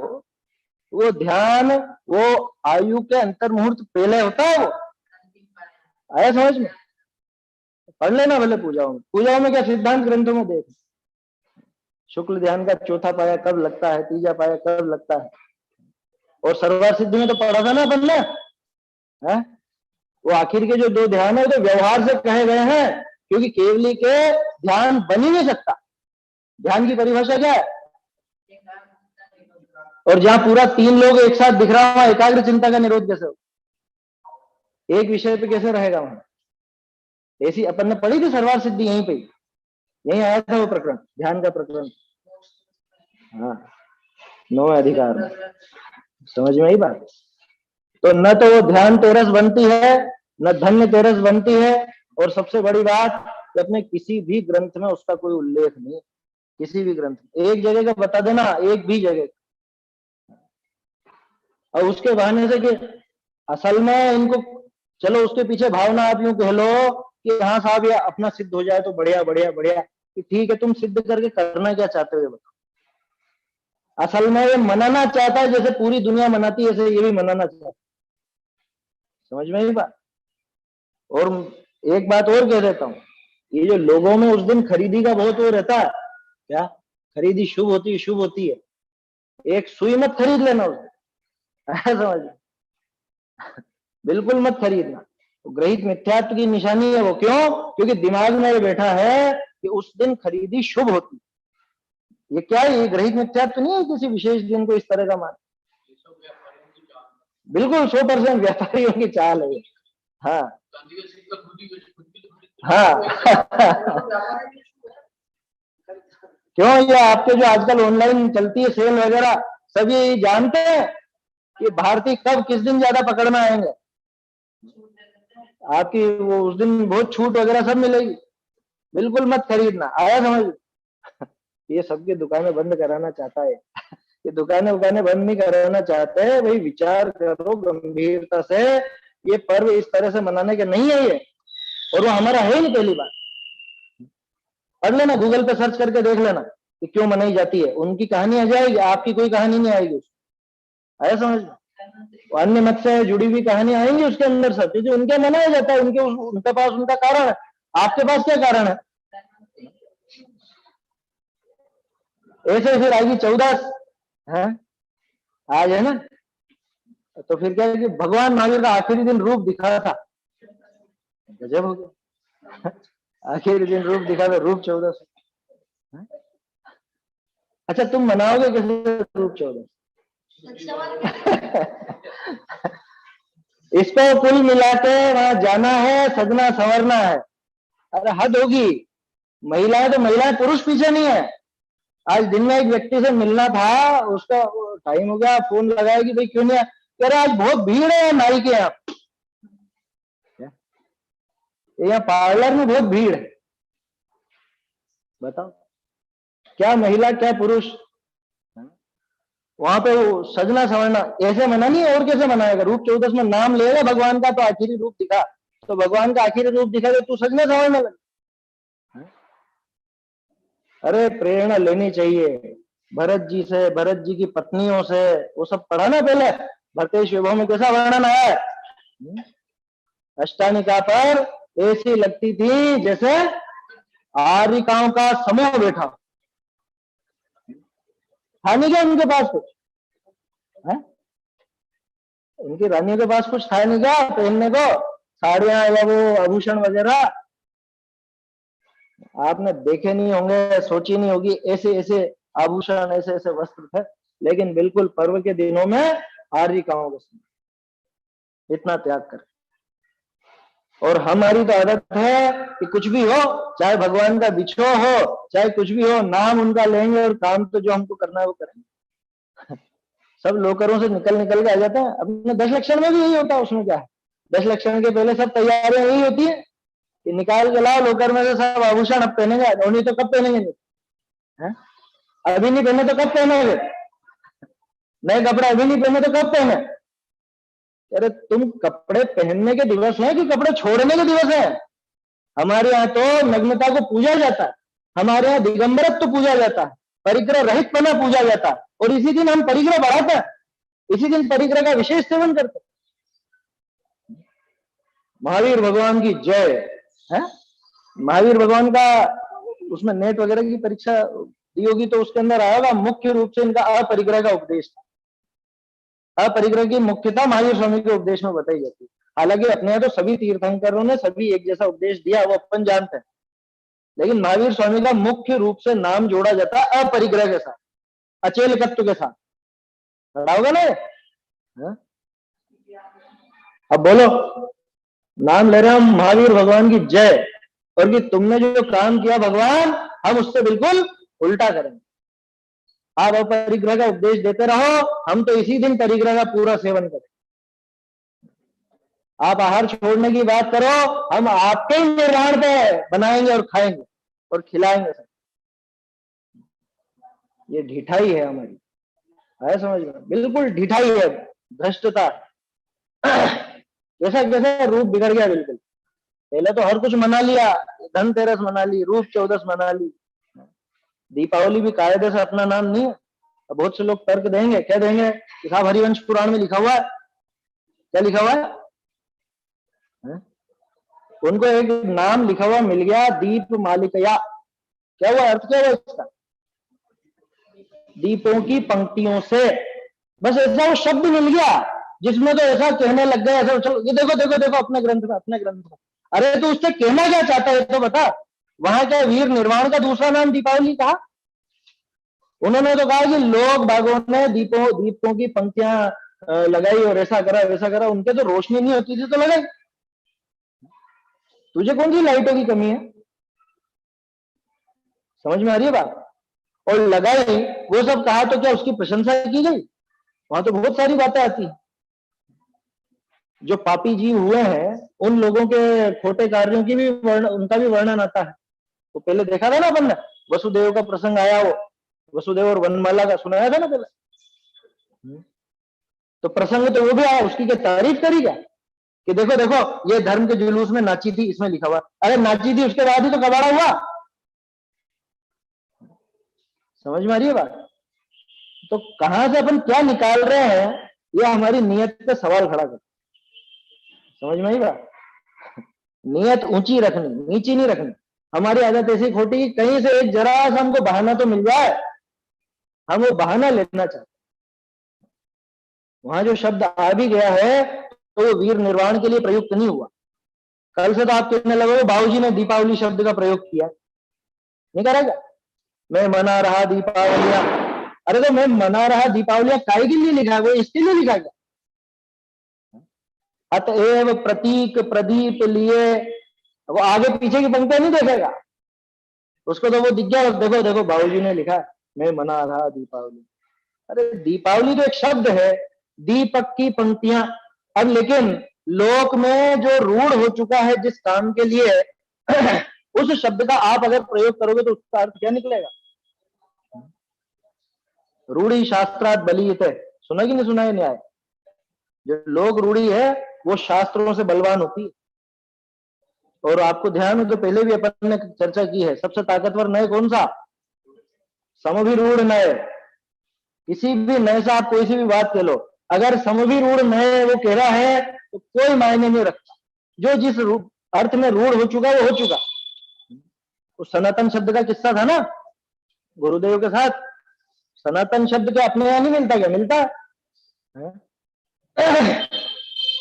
वो ध्यान वो आयु के अंतर मुहूर्त पहले होता है। वो आया समझ में? पढ़ लेना भले पूजाओं में, पूजाओं में क्या सिद्धांत ग्रंथों में देख, शुक्ल ध्यान का चौथा पाया कब लगता है, तीजा पाया कब लगता है। और सर्वार सिद्धि में तो पढ़ा था ना अपन ने, है? वो आखिर के जो 2 ध्यान है तो व्यवहार से कहे गए हैं, क्योंकि केवली के ध्यान बन ही नहीं सकता। ध्यान की परिभाषा क्या है? और जहां पूरा 3 लोग एक साथ दिख रहा, वहां एकाग्र चिंता का निरोध कैसे हो? एक विषय पे कैसे रहेगा वहां? ऐसी अपन ने पढ़ी थी सर्वार सिद्धि, यहीं पे यहीं आया था वो प्रकरण, ध्यान का प्रकरण। हाँ, 9 अधिकार में, समझ में आई बात? तो न तो वो ध्यान तेरस बनती है, न धन्य तेरस बनती है, और सबसे बड़ी बात कि अपने किसी भी ग्रंथ में उसका कोई उल्लेख नहीं, किसी भी ग्रंथ में एक जगह का बता देना, एक भी जगह। और उसके बहाने से कि असल में इनको, चलो उसके पीछे भावना आप यूं कह लो कि हाँ साहब ये अपना सिद्ध हो जाए तो बढ़िया बढ़िया बढ़िया, कि ठीक है तुम सिद्ध करके करना क्या चाहते हो ये बताओ। असल में ये मनाना चाहता है, जैसे पूरी दुनिया मनाती है ऐसे ये भी मनाना चाहता है। समझ में आई बात? और एक बात और कह देता हूं, ये जो लोगों में उस दिन खरीदी का बहुत वो रहता है, क्या खरीदी शुभ होती है, शुभ होती है, एक सुई मत खरीद लेना उस दिन, समझ, बिल्कुल मत खरीदना। तो ग्रहित मिथ्यात्व की निशानी है वो, क्यों? क्योंकि दिमाग में ये बैठा है कि उस दिन खरीदी शुभ होती। ये क्या है? ये ग्रहित मिथ्यात्व नहीं है किसी विशेष दिन को इस तरह का मान, बिल्कुल 100% व्यापारियों की चाल है। हाँ हाँ। क्यों? ये आपके जो आजकल ऑनलाइन चलती है सेल वगैरह, सभी जानते हैं कि भारतीय कब किस दिन ज्यादा पकड़ में आएंगे, आपकी वो उस दिन बहुत छूट वगैरह सब मिलेगी। बिल्कुल मत खरीदना, आया समझ? ये सबकी दुकानें बंद कराना चाहता है। ये दुकानें बंद नहीं कराना चाहते हैं भाई, विचार करो गंभीरता से, ये पर्व इस तरह से मनाने के नहीं है ये, और वो हमारा है नहीं। पहली बात पढ़ लेना, गूगल पे सर्च करके देख लेना कि क्यों मनाई जाती है, उनकी कहानी आ जाएगी, आपकी कोई कहानी नहीं आएगी। आया समझ? अन्य मत से जुड़ी हुई कहानी आएंगी उसके अंदर सब, क्योंकि उनके मनाया जाता है, उनके पास उनका कारण है। आपके पास क्या कारण है? ऐसे फिर आएगी 14 है आज, है ना? तो फिर क्या है कि भगवान महावीर का आखिरी दिन रूप दिखा था, गजब हो गया। आखिरी दिन रूप दिखा था, रूप 14। अच्छा तुम मनाओगे कैसे रूप 14? इसको कुल मिला के वहां जाना है, सजना संवरना है। अरे हद होगी, महिलाएं तो महिलाएं, पुरुष पीछे नहीं है। आज दिन में एक व्यक्ति से मिलना था, उसका टाइम हो गया, फोन लगाया कि भाई क्यों नहीं, कह रहा आज बहुत भीड़ है नाई के यहाँ, यहाँ पार्लर में बहुत भीड़ है। बताओ क्या महिला क्या पुरुष, वहां पे सजना संवरना ऐसे मना नहीं, और कैसे मनाएगा? रूप 14 में नाम लेगा भगवान का, तो आखिरी रूप दिखा, तो भगवान का आखिरी रूप दिखा तो तू सजना संवरने लगा। अरे प्रेरणा लेनी चाहिए भरत जी से, भरत जी की पत्नियों से, वो सब पढ़ा ना पहले। भरतेश वैभव में कैसा वर्णन आया है? अष्टानिका पर ऐसी लगती थी जैसे आरिकाओं का समूह बैठा, था नहीं क्या उनके पास कुछ है? उनकी रानियों के पास कुछ था नहीं क्या पहनने को, साड़ियां या वो आभूषण वगैरह? आपने देखे नहीं होंगे, सोची नहीं होगी, ऐसे ऐसे आभूषण, ऐसे ऐसे वस्त्र थे, लेकिन बिल्कुल पर्व के दिनों में आरिकाओं के समय इतना त्याग कर। और हमारी तो आदत है कि कुछ भी हो, चाहे भगवान का बिछो हो, चाहे कुछ भी हो, नाम उनका लेंगे और काम तो जो हमको करना है वो करेंगे। सब लोकरों से निकल निकल के आ जाते हैं। अपने 10 लक्षण में भी यही होता है, उसमें क्या है? 10 लक्षण के पहले सब तैयारियां यही होती है कि निकाल के लाओ लोकर में से सब आभूषण, अब पहनेंगे, नहीं तो कब पहनेंगे? अभी नहीं पहने तो कब पहनोगे? नए कपड़े अभी नहीं पहने तो कब पहने? अरे तुम कपड़े पहनने के दिवस है कि कपड़े छोड़ने के दिवस है? हमारे यहाँ तो नग्नता को पूजा जाता है, हमारे यहाँ दिगंबरत्व तो पूजा जाता है, परिग्रह रहित पना पूजा जाता है, और इसी दिन हम परिग्रह बढ़ाते हैं, इसी दिन परिग्रह का विशेष सेवन करते हैं। महावीर भगवान की जय है। महावीर भगवान का उसमें नेट वगैरह की परीक्षा दी होगी तो उसके अंदर आएगा, मुख्य रूप से इनका अपरिग्रह का उपदेश था। अपरिग्रह की मुख्यता महावीर स्वामी के उपदेश में बताई जाती है। हालांकि अपने यहाँ तो सभी तीर्थंकरों ने सभी एक जैसा उपदेश दिया, वो अपन जानते हैं, लेकिन महावीर स्वामी का मुख्य रूप से नाम जोड़ा जाता है अपरिग्रह के साथ, अचेलकत्व के साथ। पढ़ा होगा ना? हाँ? अब बोलो, नाम ले रहे हम महावीर भगवान की जय, और कि तुमने जो काम किया भगवान, हम उससे बिल्कुल उल्टा करेंगे। आप अपरिग्रह का उपदेश देते रहो, हम तो इसी दिन परिग्रह का पूरा सेवन करें। आप आहार छोड़ने की बात करो, हम आपके ही निर्माण पे बनाएंगे और खाएंगे और खिलाएंगे सब। ये ढिठाई है हमारी, है समझ में? बिल्कुल ढिठाई है, भ्रष्टता। कैसा कैसा रूप बिगड़ गया बिल्कुल। पहले तो हर कुछ मना लिया, धनतेरस मना ली, रूप चौदस मना ली, दीपावली भी कायदे से अपना नाम नहीं है। अब बहुत से लोग तर्क देंगे, क्या देंगे कि साहब हरिवंश पुराण में लिखा हुआ है। क्या लिखा हुआ है? उनको एक नाम लिखा हुआ मिल गया, दीप मालिकया। क्या हुआ? अर्थ क्या हुआ इसका? दीपों की पंक्तियों से। बस ऐसा वो शब्द मिल गया जिसमें तो ऐसा कहने लग गया, ऐसा चलो ये देखो देखो देखो अपने ग्रंथ में, अपने ग्रंथ में। अरे तो उससे कहना क्या चाहता है तो बता। वहां क्या वीर निर्वाण का दूसरा नाम दीपावली कहा? उन्होंने तो कहा कि लोग बागों ने दीपों की पंक्तियां लगाई और ऐसा करा वैसा करा, उनके तो रोशनी नहीं होती थी तो लगाई। तुझे कौन सी लाइटों की कमी है? समझ में आ रही है बात? और लगाई वो सब कहा तो क्या उसकी प्रशंसा की गई? वहां तो बहुत सारी बातें आती हैं। जो पापी जीव हुए हैं उन लोगों के खोटे कार्यों की भी उनका भी वर्णन आता है। तो पहले देखा था ना अपन ने, वसुदेव का प्रसंग आया, वो वसुदेव और वनमाला का सुनाया था ना पहले। तो प्रसंग तो वो भी आया, उसकी क्या तारीफ करी क्या कि देखो देखो ये धर्म के जुलूस में नाची थी, इसमें लिखा हुआ। अरे नाची थी उसके बाद ही तो कबाड़ा हुआ। समझ में आ रही है बात? तो कहां से अपन क्या निकाल रहे हैं, ये हमारी नियत पे सवाल खड़ा कर। समझ में आई बात? नियत ऊंची रखनी, नीची नहीं रखनी। हमारी आदत ऐसी खोटी, कहीं से एक जरा सा हमको बहाना तो मिल जाए, हम वो बहाना लेना चाहते। वहां जो शब्द आ भी गया है तो वो वीर निर्वाण के लिए प्रयुक्त नहीं हुआ। कल से तो आप कहने लगे बाबूजी ने दीपावली शब्द का प्रयोग किया, नहीं करेगा? मैं मना रहा दीपावलियां। अरे तो मैं मना रहा दीपावलियां काय के लिए लिखा है? वो इसके लिए लिखा गया। अतएव प्रतीक प्रदीप लिए, वो आगे पीछे की पंक्तियां नहीं देखेगा, उसको तो वो दिख गया, देखो देखो बाबूजी ने लिखा मैं मना रहा दीपावली। अरे दीपावली तो एक शब्द है, दीपक की पंक्तियां। अब लेकिन लोक में जो रूढ़ हो चुका है जिस काम के लिए उस शब्द का आप अगर प्रयोग करोगे तो उसका अर्थ क्या निकलेगा? रूढ़ी शास्त्रात बलीयते, सुना कि नहीं सुना है न्याय? जो लोग रूढ़ी है वो शास्त्रों से बलवान होती है। और आपको ध्यान हो तो पहले भी अपन ने चर्चा की है, सबसे ताकतवर नय कौन सा? समभिरूढ़ नय। किसी भी नय से आप कोई सी भी बात कह लो, अगर समभिरूढ़ नय वो कह रहा है तो कोई मायने नहीं रखता। जो जिस अर्थ में रूढ़ हो चुका वो हो चुका। उस सनातन शब्द का किस्सा था ना गुरुदेव के साथ। सनातन शब्द क्या अपने यहां नहीं मिलता? क्या मिलता है?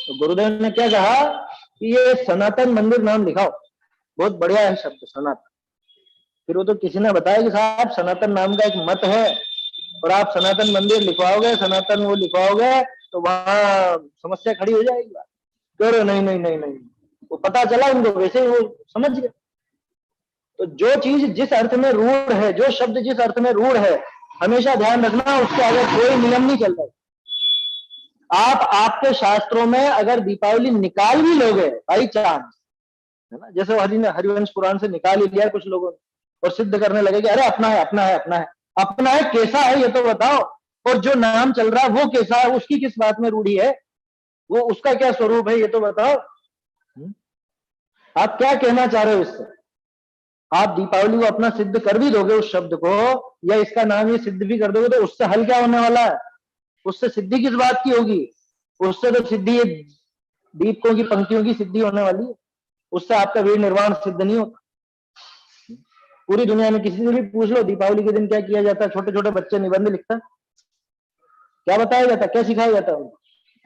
तो गुरुदेव ने क्या कहा कि ये सनातन मंदिर नाम लिखाओ, बहुत बढ़िया है शब्द सनातन। फिर वो तो किसी ने बताया कि साहब सनातन नाम का एक मत है और आप सनातन मंदिर लिखवाओगे, सनातन वो लिखवाओगे तो वहां समस्या खड़ी हो जाएगी। कह नहीं नहीं नहीं नहीं, वो पता चला उनको, वैसे ही वो समझ गए। तो जो चीज जिस अर्थ में रूढ़ है, जो शब्द जिस अर्थ में रूढ़ है, हमेशा ध्यान रखना उसके आगे कोई नियम नहीं चल रहा। आप आपके शास्त्रों में अगर दीपावली निकाल भी लोगे बाई चांस, है ना, जैसे हरिवंश पुराण से निकाल ही लिया कुछ लोगों ने और सिद्ध करने लगे कि अरे अपना है अपना है अपना है, अपना है कैसा है ये तो बताओ, और जो नाम चल रहा है वो कैसा है, उसकी किस बात में रूढ़ी है, वो उसका क्या स्वरूप है ये तो बताओ। आप क्या कहना चाह रहे हो इससे? आप दीपावली को अपना सिद्ध कर भी दोगे उस शब्द को, या इसका नाम ये सिद्ध भी कर दोगे, तो उससे हल क्या होने वाला है? उससे सिद्धि किस बात की होगी? उससे तो सिद्धि दीपकों की पंक्तियों की सिद्धि होने वाली है, उससे आपका वीर निर्वाण सिद्ध नहीं होता। पूरी दुनिया में किसी से भी पूछ लो दीपावली के दिन क्या किया जाता है, छोटे छोटे बच्चे निबंध लिखता है, क्या बताया जाता है, क्या सिखाया जाता है उनको?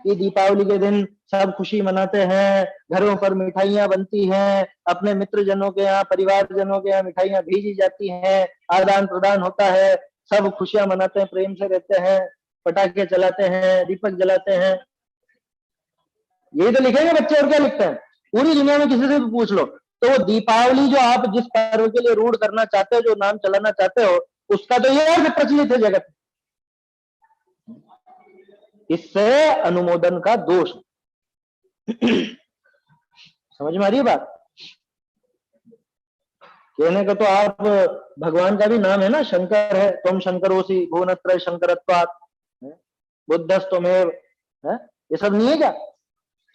कि दीपावली के दिन सब खुशी मनाते हैं, घरों पर मिठाइयां बनती हैं, अपने मित्र जनों के यहाँ, परिवार जनों के यहाँ मिठाइयां भेजी जाती हैं, आदान प्रदान होता है, सब खुशियां मनाते हैं, प्रेम से रहते हैं, पटाखे चलाते हैं, दीपक जलाते हैं। यही तो लिखेंगे बच्चे, और क्या लिखते हैं? पूरी दुनिया में किसी से भी पूछ लो, तो वो दीपावली जो आप जिस पर्व के लिए रूढ़ करना चाहते हो, जो नाम चलाना चाहते हो, उसका तो ये अर्थ प्रचलित है जगत में। इससे अनुमोदन का दोष। समझ में आ रही है बात? कहने का तो आप भगवान का भी नाम है ना, शंकर है, तुम शंकरोसी भुवनत्रय शंकरत्वात्, बुद्धस्तमेव है, ये सब नहीं है क्या?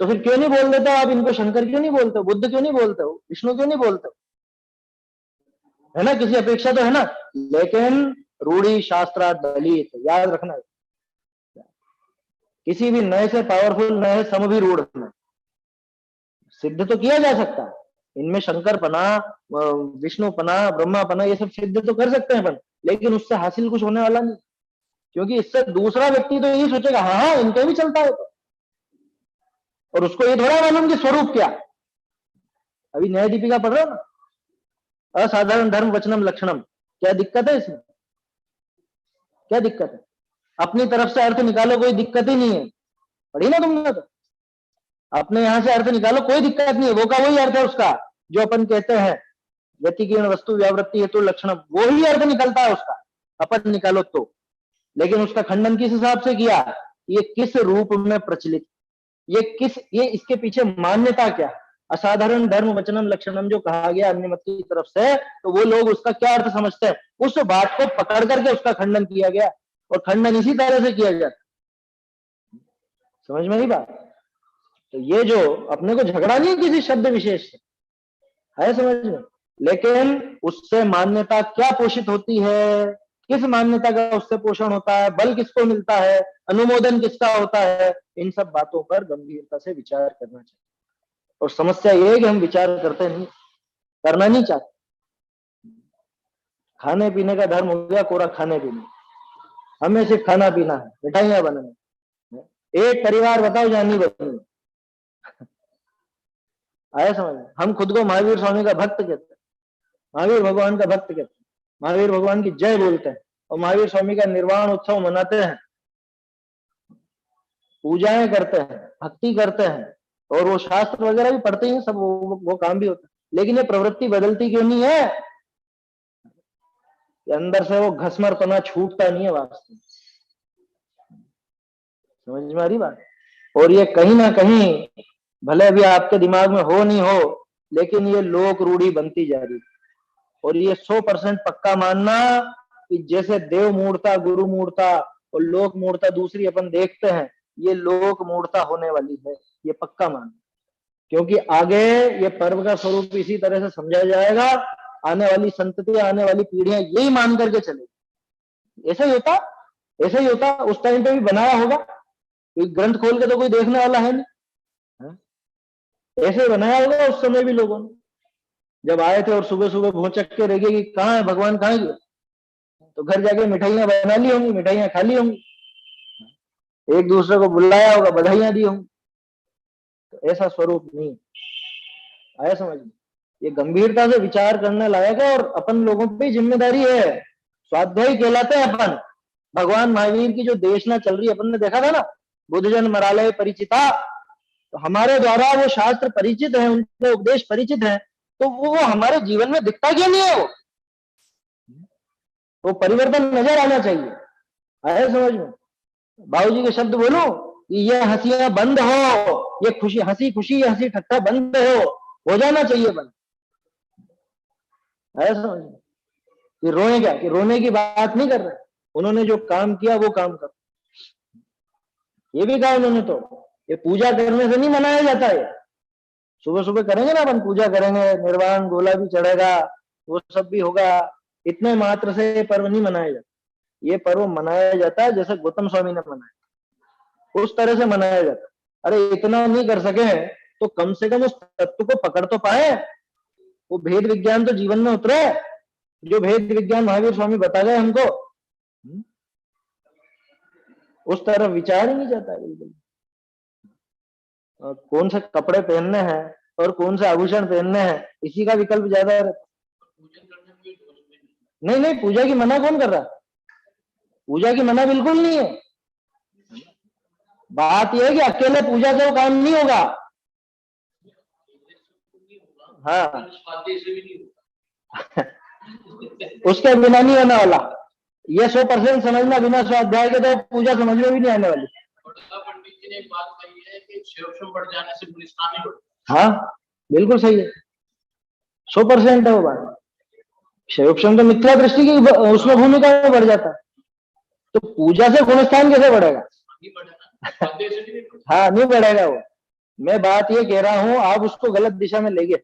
तो फिर क्यों नहीं बोल देते आप इनको? शंकर क्यों नहीं बोलते हो? बुद्ध क्यों नहीं बोलते हो? विष्णु क्यों नहीं बोलते हो? है ना, किसी अपेक्षा तो है ना। लेकिन रूढ़ी शास्त्रार्थ दलित, याद रखना, किसी भी नए से पावरफुल नए सम भी रूढ़ में सिद्ध तो किया जा सकता है। इनमें शंकर पना, विष्णु पना, ब्रह्मा पना, ये सब सिद्ध तो कर सकते हैं अपन, लेकिन उससे हासिल कुछ होने वाला नहीं, क्योंकि इससे दूसरा व्यक्ति तो यही सोचेगा हाँ हाँ इनके भी चलता है, और उसको ये थोड़ा मालूम कि स्वरूप क्या। अभी न्याय दीपिका पढ़ रहे हो ना, असाधारण धर्म वचनम लक्षणम, क्या दिक्कत है इसमें? क्या दिक्कत है? अपनी तरफ से अर्थ निकालो, कोई दिक्कत ही नहीं है, पढ़ी ना तुमने तो। अपने यहां से अर्थ निकालो, कोई दिक्कत नहीं है, वो का वही अर्थ है उसका जो अपन कहते हैं व्यतिकीर्ण वस्तु व्यावृत्ति हेतु लक्षण, वो ही अर्थ निकलता है उसका, अपन निकालो तो। लेकिन उसका खंडन किस हिसाब से किया? ये किस रूप में प्रचलित, ये इसके पीछे मान्यता क्या? असाधारण धर्म वचनम लक्षणम जो कहा गया अन्य मत की तरफ से, तो वो लोग उसका क्या अर्थ समझते हैं, उस बात को पकड़ करके उसका खंडन किया गया, और खंडन इसी तरह से किया जाता। समझ में नहीं बात? तो ये जो अपने को झगड़ा नहीं किसी शब्द विशेष से, है समझ में, लेकिन उससे मान्यता क्या पोषित होती है, किस मान्यता का उससे पोषण होता है, बल किसको मिलता है, अनुमोदन किसका होता है, इन सब बातों पर गंभीरता से विचार करना चाहिए। और समस्या ये है कि हम विचार करते नहीं, करना नहीं चाहते। खाने पीने का धर्म हो गया कोरा, खाने पीने, हमें सिर्फ खाना पीना है, मिठाइयां बनाना। एक परिवार बताओ जहां नहीं बनी, आया समझ में? हम खुद को महावीर स्वामी का भक्त कहते हैं, महावीर भगवान का भक्त कहते हैं, महावीर भगवान की जय बोलते हैं, और महावीर स्वामी का निर्वाण उत्सव मनाते हैं, पूजाएं करते हैं, भक्ति करते हैं, और वो शास्त्र वगैरह भी पढ़ते हैं, सब वो काम भी होता है। लेकिन ये प्रवृत्ति बदलती क्यों नहीं है? अंदर से वो घसमरपना छूटता नहीं है वास्तव में। समझ में आ रही बात? और ये कहीं ना कहीं भले अभी आपके दिमाग में हो नहीं हो, लेकिन ये लोक रूढ़ी बनती जा रही। और ये 100% पक्का मानना कि जैसे देव मूर्ता, गुरु मूर्ता और लोक मूर्ता दूसरी अपन देखते हैं, ये लोक मूर्ता होने वाली है, ये पक्का मानना। क्योंकि आगे ये पर्व का स्वरूप इसी तरह से समझा जाएगा, आने वाली संतति, आने वाली पीढ़ियां यही मान करके चलेगी। ऐसा ही होता, ऐसा ही होता। उस टाइम पे भी बनाया होगा, कोई ग्रंथ खोल के तो कोई देखने वाला है नहीं, ऐसे बनाया होगा उस समय भी लोगों ने, जब आए थे और सुबह सुबह भौचक के रह गए कि कहाँ है भगवान, कहाँ गया, तो घर जाके मिठाइयां बना ली होंगी, मिठाइयां खा ली होंगी, एक दूसरे को बुलाया होगा, बधाइयां दी होंगी। तो ऐसा स्वरूप नहीं आया समझ में? ये गंभीरता से विचार करने लायक है, और अपन लोगों पे जिम्मेदारी है। स्वाध्यायी कहलाते हैं अपन। भगवान महावीर की जो देशना चल रही है, अपन ने देखा था ना, बुद्धजन मरालय परिचिता, तो हमारे द्वारा वो शास्त्र परिचित है, उनके उपदेश परिचित है, तो वो हमारे जीवन में दिखता क्यों नहीं है? वो परिवर्तन नजर आना चाहिए। आया समझ में? बाबूजी के शब्द बोलो कि ये हंसियां बंद हो, ये खुशी, हंसी खुशी, हंसी ठट्ठा बंद हो जाना चाहिए बंद। आया समझ में? फिर रोए क्या? कि रोने की बात नहीं कर रहे, उन्होंने जो काम किया वो काम कर। ये भी कहा उन्होंने, तो ये पूजा करने से नहीं मनाया जाता है। सुबह सुबह करेंगे ना अपन, पूजा करेंगे, निर्वाण गोला भी चढ़ेगा, वो सब भी होगा, इतने मात्र से ये पर्व नहीं मनाया जाता। ये पर्व मनाया जाता है जैसे गौतम स्वामी ने मनाया, उस तरह से मनाया जाता है। अरे इतना नहीं कर सके तो कम से कम उस तत्व को पकड़ तो पाए। वो भेद विज्ञान तो जीवन में उतरे, जो भेद विज्ञान महावीर स्वामी बता गए हमको, उस तरफ विचार ही नहीं जाता है बिल्कुल। कौन से कपड़े पहनने हैं और कौन से आभूषण पहनने हैं, इसी का विकल्प ज्यादा है। नहीं नहीं, पूजा की मना कौन कर रहा? पूजा की मना बिल्कुल नहीं है। बात यह है कि अकेले पूजा से वो काम नहीं होगा। हाँ उसके बिना नहीं होने वाला। ये 100% समझना, बिना स्वाध्याय के तो पूजा समझ में भी नहीं आने वाली। पंडित जी ने एक बात कही है कि शिवक्षम बढ़ जाने से गुलिस्तान नहीं बढ़ता। हाँ बिल्कुल सही है, 100% है वो बात। शिवक्षम तो मिथ्या दृष्टि की उसमें भूमिका में बढ़ जाता, तो पूजा से गुणस्थान कैसे बढ़ेगा? हाँ नहीं बढ़ेगा वो। मैं बात ये कह रहा हूँ, आप उसको गलत दिशा में ले गए।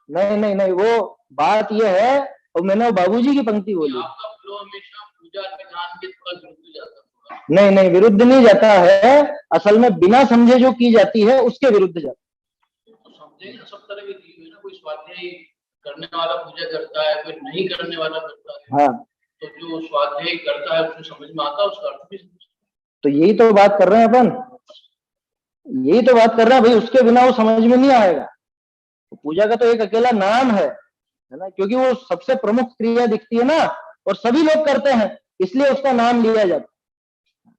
नहीं नहीं नहीं, वो बात ये है, और मैंने बाबूजी की पंक्ति बोली। नहीं नहीं, विरुद्ध नहीं जाता है, असल में बिना समझे जो की जाती है उसके विरुद्ध जाता है। तो समझे ना, सब तरह की चीज है ना, कोई स्वाध्याय करने वाला पूजा करता है, कोई नहीं करने वाला करता है। हाँ तो जो स्वाध्याय करता है उसको समझ में आता है, उसका अर्थ भी। तो यही तो बात कर रहे हैं अपन, यही तो बात कर रहे हैं भाई, उसके बिना वो समझ में नहीं आएगा। तो पूजा का तो एक अकेला नाम है ना, क्योंकि वो सबसे प्रमुख क्रिया दिखती है ना, और सभी लोग करते हैं, इसलिए उसका नाम लिया जाता है।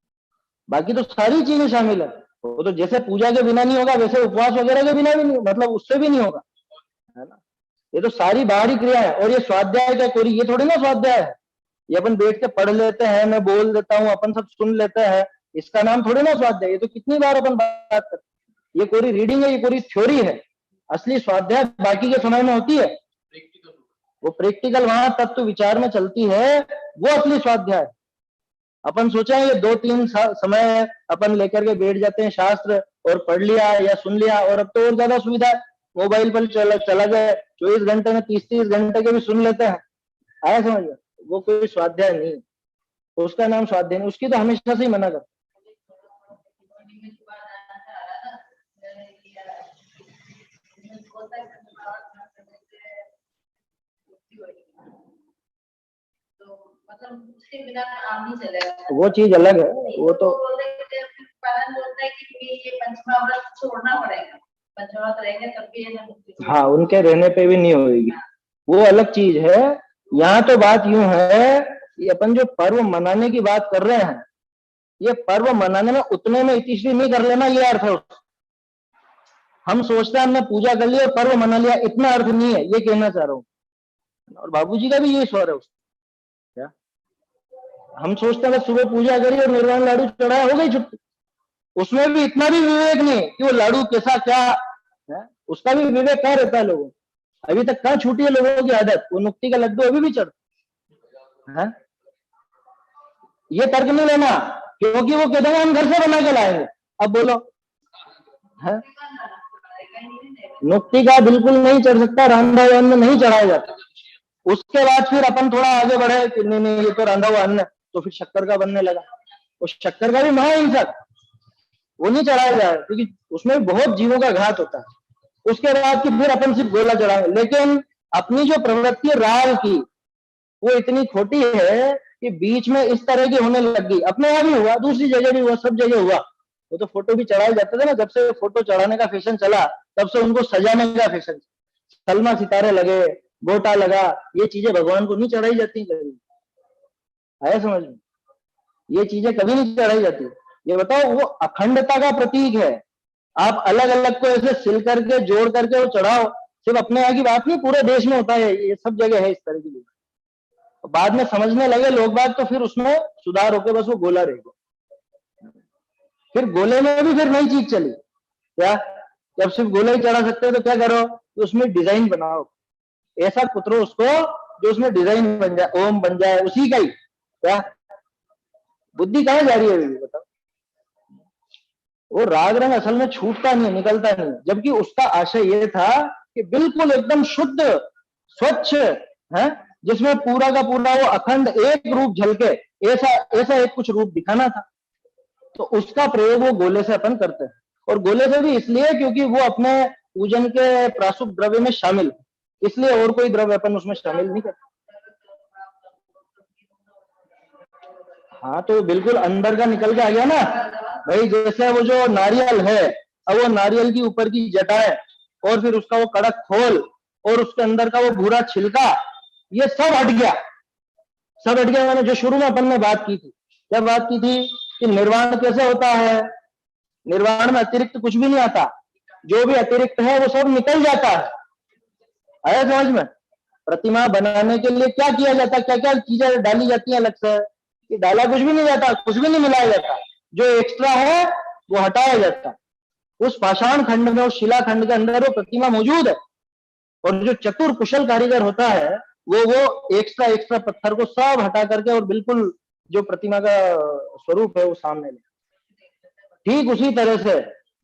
बाकी तो सारी चीजें शामिल है। वो तो जैसे पूजा के बिना नहीं होगा, वैसे उपवास वगैरह के बिना भी नहीं, मतलब उससे भी नहीं होगा, है ना। ये तो सारी बाहरी क्रिया है। और ये स्वाध्याय क्या कोरी, ये थोड़ी ना स्वाध्याय है, ये अपन बैठ के पढ़ लेते हैं, मैं बोल देता हूँ, अपन सब सुन लेते हैं, इसका नाम थोड़ी ना स्वाध्याय। ये तो कितनी बार अपन बात करते हैं, ये कोई रीडिंग है, ये कोई थ्योरी है। असली स्वाध्याय बाकी के समय में होती है, वो प्रैक्टिकल वहां तत्व विचार में चलती है, वो असली स्वाध्याय। अपन सोचा ये 2-3 समय अपन लेकर के बैठ जाते हैं शास्त्र, और पढ़ लिया या सुन लिया, और अब तो और ज्यादा सुविधा है, मोबाइल पर चला गए, 24 घंटे में 30-30 घंटे के भी सुन लेते हैं। आया समझ में? वो कोई स्वाध्याय नहीं, उसका नाम स्वाध्याय नहीं, उसकी तो हमेशा से ही मना कर। मतलब उसके बिना काम नहीं चलेगा, वो चीज अलग है। वो तो पालन बोलता है कि ये पंचमा व्रत छोड़ना पड़ेगा, पंचमा व्रत रहेंगे तब भी है ना। हाँ, उनके रहने पे भी नहीं होगी, वो अलग चीज है। यहाँ तो बात यूं है, ये अपन जो पर्व मनाने की बात कर रहे हैं, ये पर्व मनाने में उतने में इतिश्री नहीं कर लेना, ये अर्थ है। हम सोचते हैं हमने पूजा कर ली और पर्व मना लिया, इतना अर्थ नहीं है, ये कहना चाह रहा हूँ। और बाबूजी का भी यही स्वर है क्या? हम सोचते हैं सुबह पूजा करी और निर्वाण लाडू चढ़ाया, हो गई छुट्टी। उसमें भी इतना भी विवेक नहीं कि वो लाडू कैसा क्या है, उसका भी विवेक कहाँ रहता है लोगों। अभी तक कहाँ छूटी है लोगों की आदत, वो नुक्ति का लड्डू अभी भी चढ़ता है। ये तर्क नहीं लेना, क्योंकि वो कहते हैं हम घर से बना के लाएंगे। अब बोलो है, नुक्ति का बिल्कुल नहीं चढ़ सकता, रांधा हुआ अन्न नहीं चढ़ाया जाता। उसके बाद फिर अपन थोड़ा आगे बढ़े कि नहीं नहीं ये तो रांधा हुआ अन्न, तो फिर शक्कर का बनने लगा। उस शक्कर का भी महाहिंसक, वो नहीं चढ़ाया जाए क्योंकि उसमें बहुत जीवों का घात होता है। उसके बाद की फिर अपन सिर्फ गोला चढ़ाएंगे। लेकिन अपनी जो प्रवृत्ति है राग की, वो इतनी खोटी है कि बीच में इस तरह की होने लग गई। अपने यहाँ भी हुआ, दूसरी जगह भी हुआ, सब जगह हुआ। वो तो फोटो भी चढ़ाए जाते थे ना, जब से फोटो चढ़ाने का फैशन चला तब से उनको सजाने का फैशन, सलमा सितारे लगे, गोटा लगा, ये चीजें भगवान को नहीं चढ़ाई जाती कभी। आया समझ में? ये चीजें कभी नहीं चढ़ाई जाती। ये बताओ, वो अखंडता का प्रतीक है। आप अलग अलग को ऐसे सिल करके जोड़ करके वो चढ़ाओ, सिर्फ अपने यहाँ की बात नहीं, पूरे देश में होता है, ये सब जगह है इस तरह की। बाद में समझने लगे लोग बात, तो फिर उसमें सुधार होके बस वो गोला रहेगा। फिर गोले में भी फिर नई चीज चली क्या, जब सिर्फ गोले ही चढ़ा सकते हो तो क्या करो, तो उसमें डिजाइन बनाओ, ऐसा कुतरो उसको जो उसमें डिजाइन बन जाए, ओम बन जाए, उसी का ही। क्या बुद्धि कहाँ जा रही है अभी बताओ? वो राग रंग असल में छूटता नहीं, निकलता नहीं, जबकि उसका आशय ये था कि बिल्कुल एकदम शुद्ध स्वच्छ है, जिसमें पूरा का पूरा वो अखंड एक रूप झलके, ऐसा ऐसा एक कुछ रूप दिखाना था। तो उसका प्रयोग वो गोले से अपन करते हैं, और गोले से भी इसलिए क्योंकि वो अपने पूजन के प्राशुभ द्रव्य में शामिल है, इसलिए और कोई द्रव्य अपन उसमें शामिल नहीं करते। हाँ तो बिल्कुल अंदर का निकल के आ गया ना भाई। जैसे वो जो नारियल है, अब वो नारियल की ऊपर की जटाएं और फिर उसका वो कड़क खोल और उसके अंदर का वो भूरा छिलका, ये सब हट गया। सब हट गया मैंने जो शुरू में अपन ने बात की थी, क्या बात की थी कि निर्वाण कैसे होता है? निर्वाण में अतिरिक्त कुछ भी नहीं आता, जो भी अतिरिक्त है वो सब निकल जाता है। आया समझ में? प्रतिमा बनाने के लिए क्या किया जाता है, क्या क्या चीजें डाली जाती है अलग से? कि डाला कुछ भी नहीं जाता, कुछ भी नहीं मिलाया जाता, जो एक्स्ट्रा है वो हटाया जाता। उस पाषाण खंड में, उस शिला खंड के अंदर वो प्रतिमा मौजूद है, और जो चतुर कुशल कारीगर होता है वो एक्स्ट्रा एक्स्ट्रा पत्थर को सब हटा करके और बिल्कुल जो प्रतिमा का स्वरूप है वो सामने ले। ठीक उसी तरह से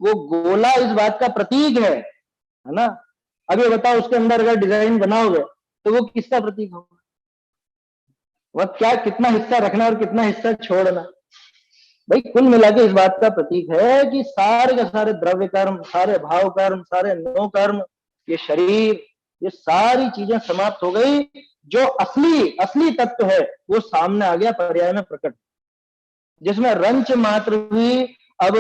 वो गोला इस बात का प्रतीक है ना? अब ये बताओ उसके अंदर अगर डिजाइन बनाओगे तो वो किसका प्रतीक होगा? वह क्या, कितना हिस्सा रखना और कितना हिस्सा छोड़ना? भाई कुल मिला के इस बात का प्रतीक है कि सारे के सारे द्रव्य कर्म, सारे भाव कर्म, सारे नो कर्म, ये शरीर, ये सारी चीजें समाप्त हो गई। जो असली असली तत्व है वो सामने आ गया, पर्याय में प्रकट, जिसमें रंच मात्र भी। अब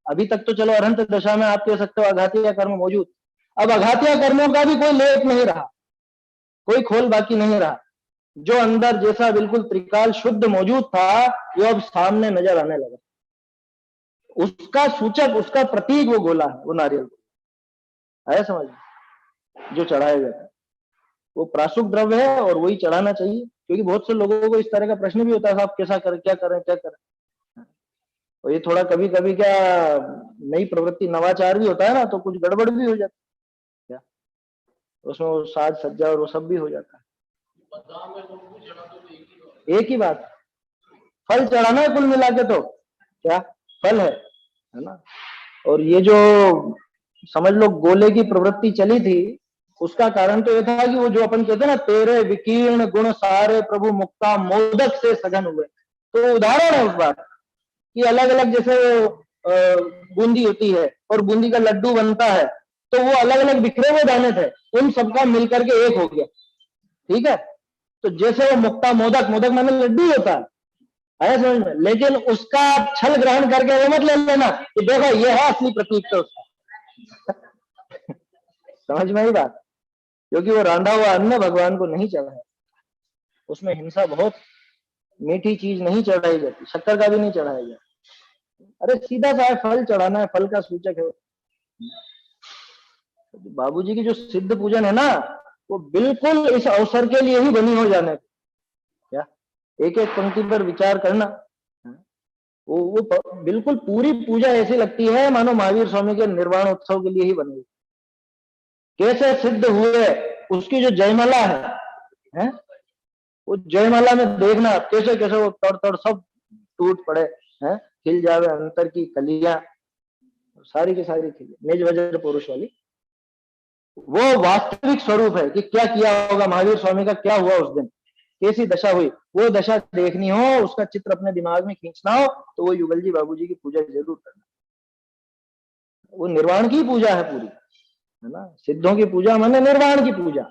अभी तक तो चलो अरहंत दशा में आप कह सकते हो आघातीय कर्म मौजूद, अब आघातीय कर्मों का भी कोई लेप नहीं रहा, कोई खोल बाकी नहीं रहा। जो अंदर जैसा बिल्कुल त्रिकाल शुद्ध मौजूद था वो अब सामने नजर आने लगा। उसका सूचक, उसका प्रतीक वो गोला है, वो नारियल। आया समझ? जो चढ़ाया जाता है वो प्राशुभ द्रव्य है और वही चढ़ाना चाहिए, क्योंकि बहुत से लोगों को इस तरह का प्रश्न भी होता है, साहब कैसा करें, क्या करें, क्या करें? और ये थोड़ा कभी कभी क्या नई प्रवृत्ति, नवाचार भी होता है ना, तो कुछ गड़बड़ भी हो जाती है क्या, उसमें वो साज सज्जा और वो सब भी हो जाता है। एक ही बात, फल चढ़ाना है कुल मिला के, तो क्या फल है ना? और ये जो समझ लो गोले की प्रवृत्ति चली थी, उसका कारण तो यह था कि वो जो अपन कहते हैं ना, तेरे विकीर्ण गुण सारे प्रभु मुक्ता मोदक से सघन हुए, तो उदाहरण है उस बात कि अलग अलग जैसे बूंदी होती है और बूंदी का लड्डू बनता है, तो वो अलग अलग बिखरे हुए दाने थे, उन सबका मिलकर के एक हो गया। ठीक है, तो जैसे वो मुक्ता मोदक, मोदक माने लड्डू होता है समझ में, लेकिन उसका छल ग्रहण करके वो मत ले लेना कि देखो ये है असली प्रतीक तो उसका। समझ में ही बात, क्योंकि वो रांधा हुआ अन्न भगवान को नहीं चढ़ाया, उसमें हिंसा बहुत, मीठी चीज नहीं चढ़ाई जाती, शक्कर का भी नहीं चढ़ाया जाता। अरे सीधा सा है, फल चढ़ाना है, फल का सूचक है। बाबूजी की जो सिद्ध पूजन है ना, वो बिल्कुल इस अवसर के लिए ही बनी हो जाने। क्या एक एक पंक्ति पर विचार करना, वो बिल्कुल पूरी पूजा ऐसी लगती है मानो महावीर स्वामी के निर्वाण उत्सव के लिए ही बनी। कैसे सिद्ध हुए उसकी जो जयमाला है, वो जयमाला में देखना कैसे कैसे वो तड़ तड़ सब टूट पड़े हैं, खिल जावे अंतर की कलियां, सारी की सारी खिल, निज वज्र पुरुष वाली। वो वास्तविक स्वरूप है कि क्या किया होगा महावीर स्वामी का, क्या हुआ उस दिन, कैसी दशा हुई, वो दशा देखनी हो, उसका चित्र अपने दिमाग में खींचना हो, तो वो युगल जी बाबूजी की पूजा जरूर करना। वो निर्वाण की पूजा है पूरी, है ना? सिद्धों की पूजा माने निर्वाण की पूजा,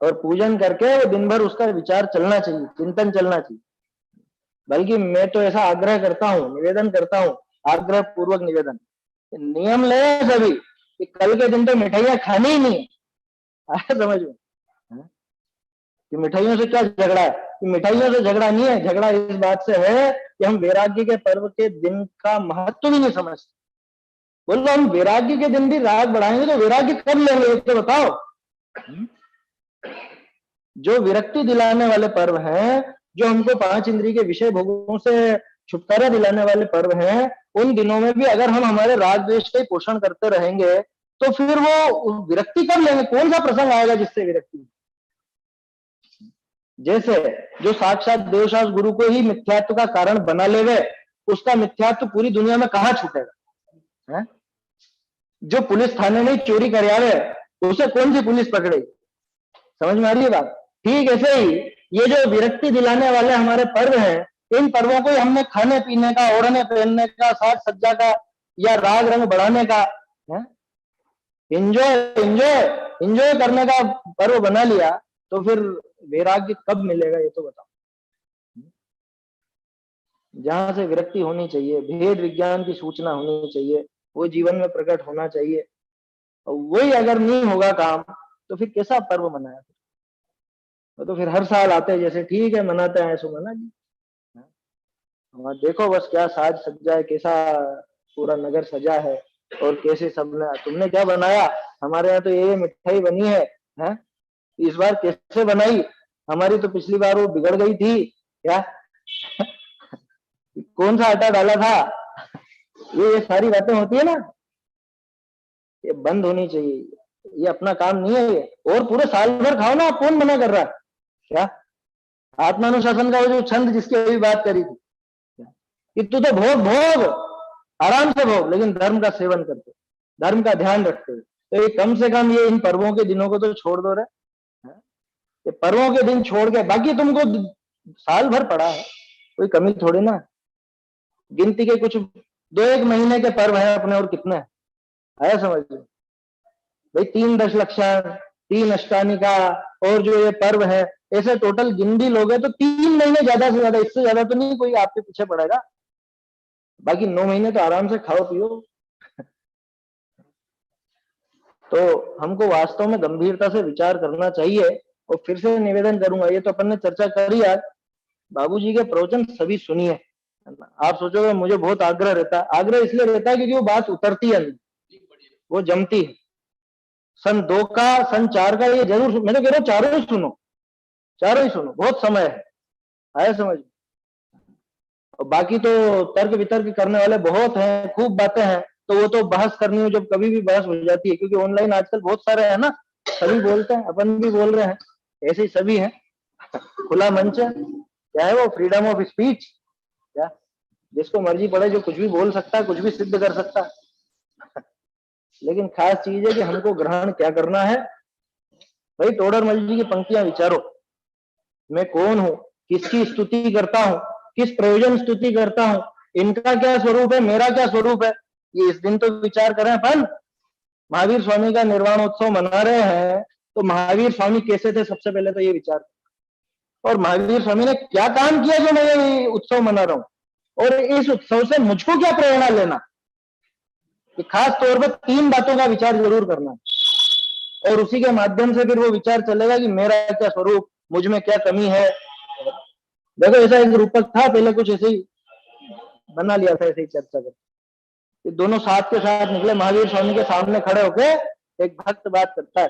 और पूजन करके वो दिन भर उसका विचार चलना चाहिए, चिंतन चलना चाहिए। बल्कि मैं तो ऐसा आग्रह करता हूँ, निवेदन करता हूँ, आग्रह पूर्वक निवेदन, नियम ले सभी कि कल के दिन तो मिठाइयां खानी ही नहीं है। समझ में कि मिठाइयों से क्या झगड़ा है? कि मिठाइयों से झगड़ा नहीं है, झगड़ा इस बात से है कि हम वैराग्य के पर्व के दिन का महत्व भी नहीं समझते। बोलो हम वैराग्य के दिन भी राग बढ़ाएंगे तो वैराग्य कब लेंगे, तो बताओ। जो विरक्ति दिलाने वाले पर्व हैं, जो हमको 5 इंद्रिय के विषय भोगों से छुटकारा दिलाने वाले पर्व हैं, उन दिनों में भी अगर हम हमारे राग द्वेष का पोषण करते रहेंगे तो फिर वो विरक्ति कब लेंगे? कौन सा प्रसंग आएगा जिससे विरक्ति? जैसे जो साक्षात देवशास गुरु को ही मिथ्यात्व का कारण बना लेवे, उसका मिथ्यात्व पूरी दुनिया में कहाँ छूटेगा है? जो पुलिस थाने में चोरी कर आवे, उसे कौन सी पुलिस पकड़ेगी? समझ में आ रही है बात? ठीक ऐसे ही ये जो विरक्ति दिलाने वाले हमारे पर्व हैं, इन पर्वों को हमने खाने पीने का, ओढ़ने पहनने का, साज सज्जा का या राग रंग बढ़ाने का, एंजॉय एंजॉय एंजॉय करने का पर्व बना लिया, तो फिर वैराग्य कब मिलेगा ये तो बताओ। जहां से विरक्ति होनी चाहिए, भेद विज्ञान की सूचना होनी चाहिए, वो जीवन में प्रकट होना चाहिए, और वही अगर नहीं होगा काम, तो फिर कैसा पर्व मनाया? तो फिर हर साल आते हैं, जैसे ठीक है मनाते हैं, ऐसे मना जी। वहां देखो बस क्या साज सज्जा है, कैसा पूरा नगर सजा है, और कैसे सबने, तुमने क्या बनाया? हमारे यहाँ तो ये मिठाई बनी है? इस बार कैसे बनाई? हमारी तो पिछली बार वो बिगड़ गई थी क्या? कौन सा आटा डाला था? ये सारी बातें होती है ना, ये बंद होनी चाहिए। ये अपना काम नहीं है ये। और पूरे साल भर खाओ ना, कौन मना कर रहा है क्या? आत्मानुशासन का वो जो छंद जिसकी अभी बात करी थी, कि तू तो भोग भोग, आराम से भोग, लेकिन धर्म का सेवन करते, धर्म का ध्यान रखते हुए। तो ये कम से कम ये इन पर्वों के दिनों को तो छोड़ दो रे। ये पर्वों के दिन छोड़ के बाकी तुमको साल भर पड़ा है, कोई कमी थोड़ी ना। गिनती के कुछ 2-1 महीने के पर्व है अपने, और कितने है समझ लो भाई। 3 दशलक्षण, 3 अष्टानिका, और जो ये पर्व है, ऐसे टोटल गिन भी लोगे तो 3 महीने ज्यादा से ज्यादा, इससे ज्यादा तो नहीं कोई आपके पीछे पड़ेगा। बाकी 9 महीने तो आराम से खाओ पियो। तो हमको वास्तव में गंभीरता से विचार करना चाहिए। और फिर से निवेदन करूंगा, ये तो अपन ने चर्चा करी आज, बाबूजी के प्रवचन सभी सुनिए। आप सोचोगे मुझे बहुत आग्रह रहता है, आग्रह इसलिए रहता है क्योंकि वो बात उतरती है, वो जमती है। सन 2 का, सन 4 का ये जरूर, मैं तो कह रहा हूँ चारों ही सुनो, चारों ही सुनो, बहुत समय है, आया समझ। और बाकी तो तर्क वितर्क करने वाले बहुत हैं, खूब बातें हैं, तो वो तो बहस करनी हो जब कभी भी बहस हो जाती है, क्योंकि ऑनलाइन आजकल बहुत सारे हैं ना, सभी बोलते हैं, अपन भी बोल रहे हैं, ऐसे ही सभी हैं, खुला मंच है। क्या है वो, फ्रीडम ऑफ स्पीच, क्या जिसको मर्जी पड़े जो कुछ भी बोल सकता है, कुछ भी सिद्ध कर सकता है। लेकिन खास चीज है कि हमको ग्रहण क्या करना है। भाई टोडरमल जी की पंक्तियां विचारो, मैं कौन हूं, किसकी स्तुति करता हूं, किस प्रयोजन स्तुति करता हूं, इनका क्या स्वरूप है, मेरा क्या स्वरूप है, ये इस दिन तो विचार करें अपन। महावीर स्वामी का निर्वाणोत्सव मना रहे हैं, तो महावीर स्वामी कैसे थे, सबसे पहले तो ये विचार, और महावीर स्वामी ने क्या काम किया जो मैं ये उत्सव मना रहा हूं, और इस उत्सव से मुझको क्या प्रेरणा लेना। कि खास तौर पर 3 बातों का विचार जरूर करना, और उसी के माध्यम से फिर वो विचार चलेगा कि मेरा क्या स्वरूप, मुझ में क्या कमी है। देखो ऐसा एक रूपक था पहले, कुछ ऐसे ही बना लिया था, ऐसे ही चर्चा करके। दोनों साथ के साथ निकले, महावीर स्वामी के सामने खड़े होके एक भक्त बात करता है,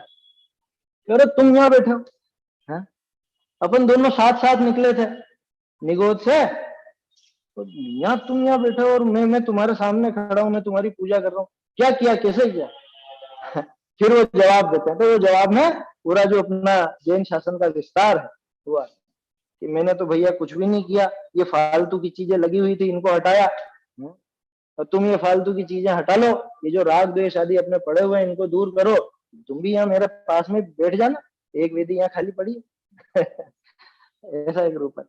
अरे तुम यहाँ बैठे हो, अपन दोनों साथ साथ निकले थे निगोद से, तो यहाँ तुम यहाँ बैठे हो और मैं तुम्हारे सामने खड़ा हूं, मैं तुम्हारी पूजा कर रहा हूँ, क्या किया, कैसे किया। फिर वो जवाब देते हैं, तो वो जवाब में पूरा जो अपना जैन शासन का विस्तार है हुआ कि मैंने तो भैया कुछ भी नहीं किया, ये फालतू की चीजें लगी हुई थी इनको हटाया, और तुम ये फालतू की चीजें हटा लो, ये जो राग द्वेष आदि अपने पड़े हुए हैं इनको दूर करो, तुम भी यहाँ मेरे पास में बैठ जाना, एक वेदी यहाँ खाली पड़ी है। ऐसा एक रूप है।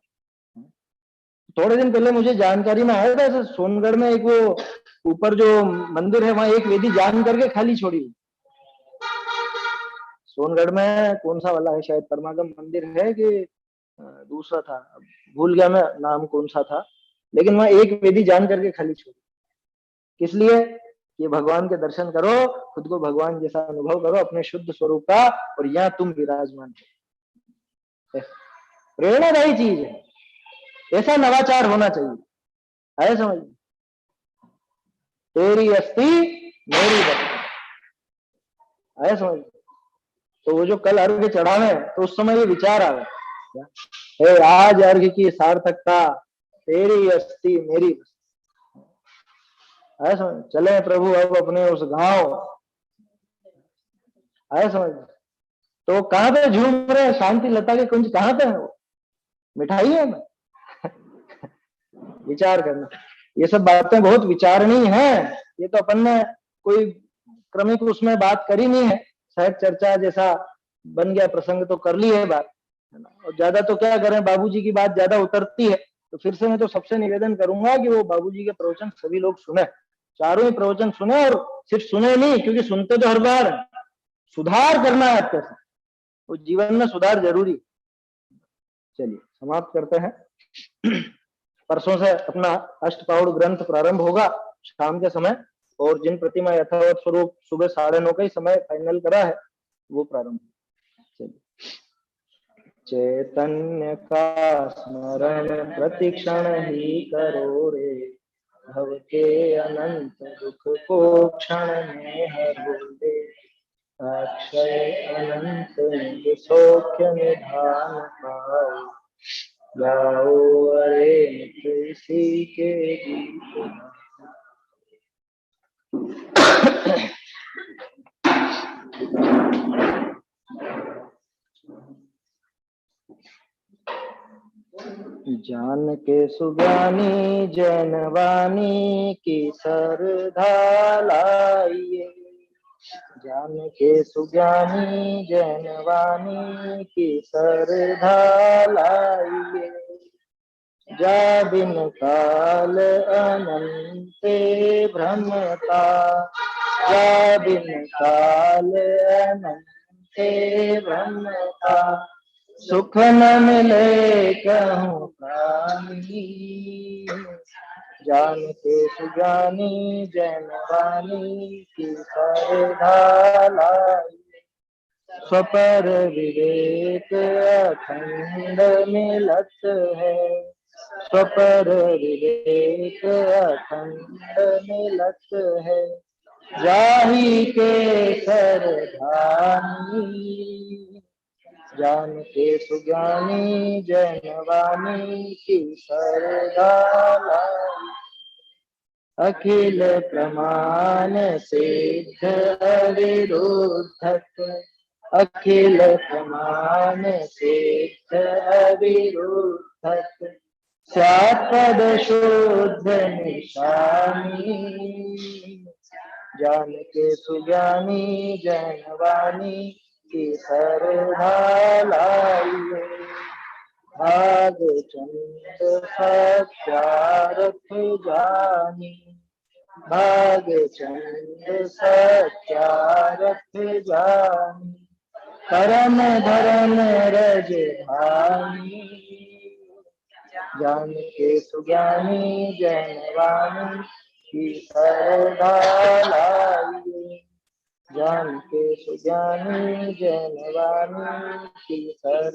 थोड़े दिन पहले मुझे जानकारी में आया था, ऐसे सोनगढ़ में एक वो ऊपर जो मंदिर है वहां एक वेदी जान करके खाली छोड़ी हुई। सोनगढ़ में कौन सा वाला है, शायद परमागम मंदिर है कि दूसरा था, भूल गया मैं नाम कौन सा था, लेकिन वहां एक वेदी जान करके खाली छोड़ी। किस लिए? ये भगवान के दर्शन करो, खुद को भगवान जैसा अनुभव करो अपने शुद्ध स्वरूप का, और यहाँ तुम विराजमान हो। प्रेरणादायी चीज है, ऐसा नवाचार होना चाहिए, है समझ। तेरी अस्थि मेरी भक्ति, है समझ। तो वो जो कल अर्घ चढ़ावे, तो उस समय ये विचार आवे, आज अर्घ की सार्थकता, तेरी अस्थि मेरी बस्ती, है समझ। चले प्रभु अब अपने उस गांव, है समझ। तो कहां पे झूम रहे, शांति लता के कुंज कहां पे है वो, मिठाई है मैं? विचार करना, ये सब बातें बहुत विचारणीय हैं। ये तो अपन ने कोई क्रमिक उसमें बात करी नहीं है, शायद चर्चा जैसा बन गया प्रसंग तो कर ली है बात, है ना। और ज्यादा तो क्या करें, बाबूजी की बात ज्यादा उतरती है, तो फिर से मैं तो सबसे निवेदन करूंगा कि वो बाबूजी के प्रवचन सभी लोग सुने, चारों ही प्रवचन सुने, और सिर्फ सुने नहीं, क्योंकि सुनते तो हर बार हैं, सुधार करना है आपके साथ, वो जीवन में सुधार जरूरी। चलिए समाप्त करते हैं। परसों से अपना अष्टपाउड़ ग्रंथ प्रारंभ होगा शाम के समय, और जिन प्रतिमा यथावत स्वरूप सुबह 9:30 का ही समय फाइनल करा है वो प्रारंभ। चलिए, चैतन्य का स्मरण प्रतिक्षण ही करो रे, भव के अनंत दुख को क्षण में हरो रे, अक्षय अनंत निज सौख्य निधान पाओ, गाओ अरे मित्र इसी के गीत। जान के सुज्ञानी जैनवानी की सरधा लाइए, जान के सुज्ञानी जैनवानी की सरधा लाइए, जा बिन काल अनंते भ्रमता, जा बिन काल अनंते भ्रमता, सुख न मिले कहूँ प्राणी, जान के सुजानी जैनवानी की सरधा लाइए, स्वपर विवेक अखंड मिलत है, स्वपर विवेक अखंड मिलत है, जाहि के सरधानी, जान के सुज्ञानी जैनवानी की सरधा लाइए, अखिल प्रमाण सिद्ध अविरुद्धक, अखिल प्रमाण सिद्ध अविरुद्धक, सापद शुद्ध निशानी, जान के सुजानी जैनवानी की सरधा लाइए, भाग चंद सत्यारथ जानी, भाग चंद सत्यारथ जानी, परम धर्म रजधानी, जान के सुज्ञानी जैनवानी की सरधा लाइए, जान के सुज्ञानी जैनवानी की सर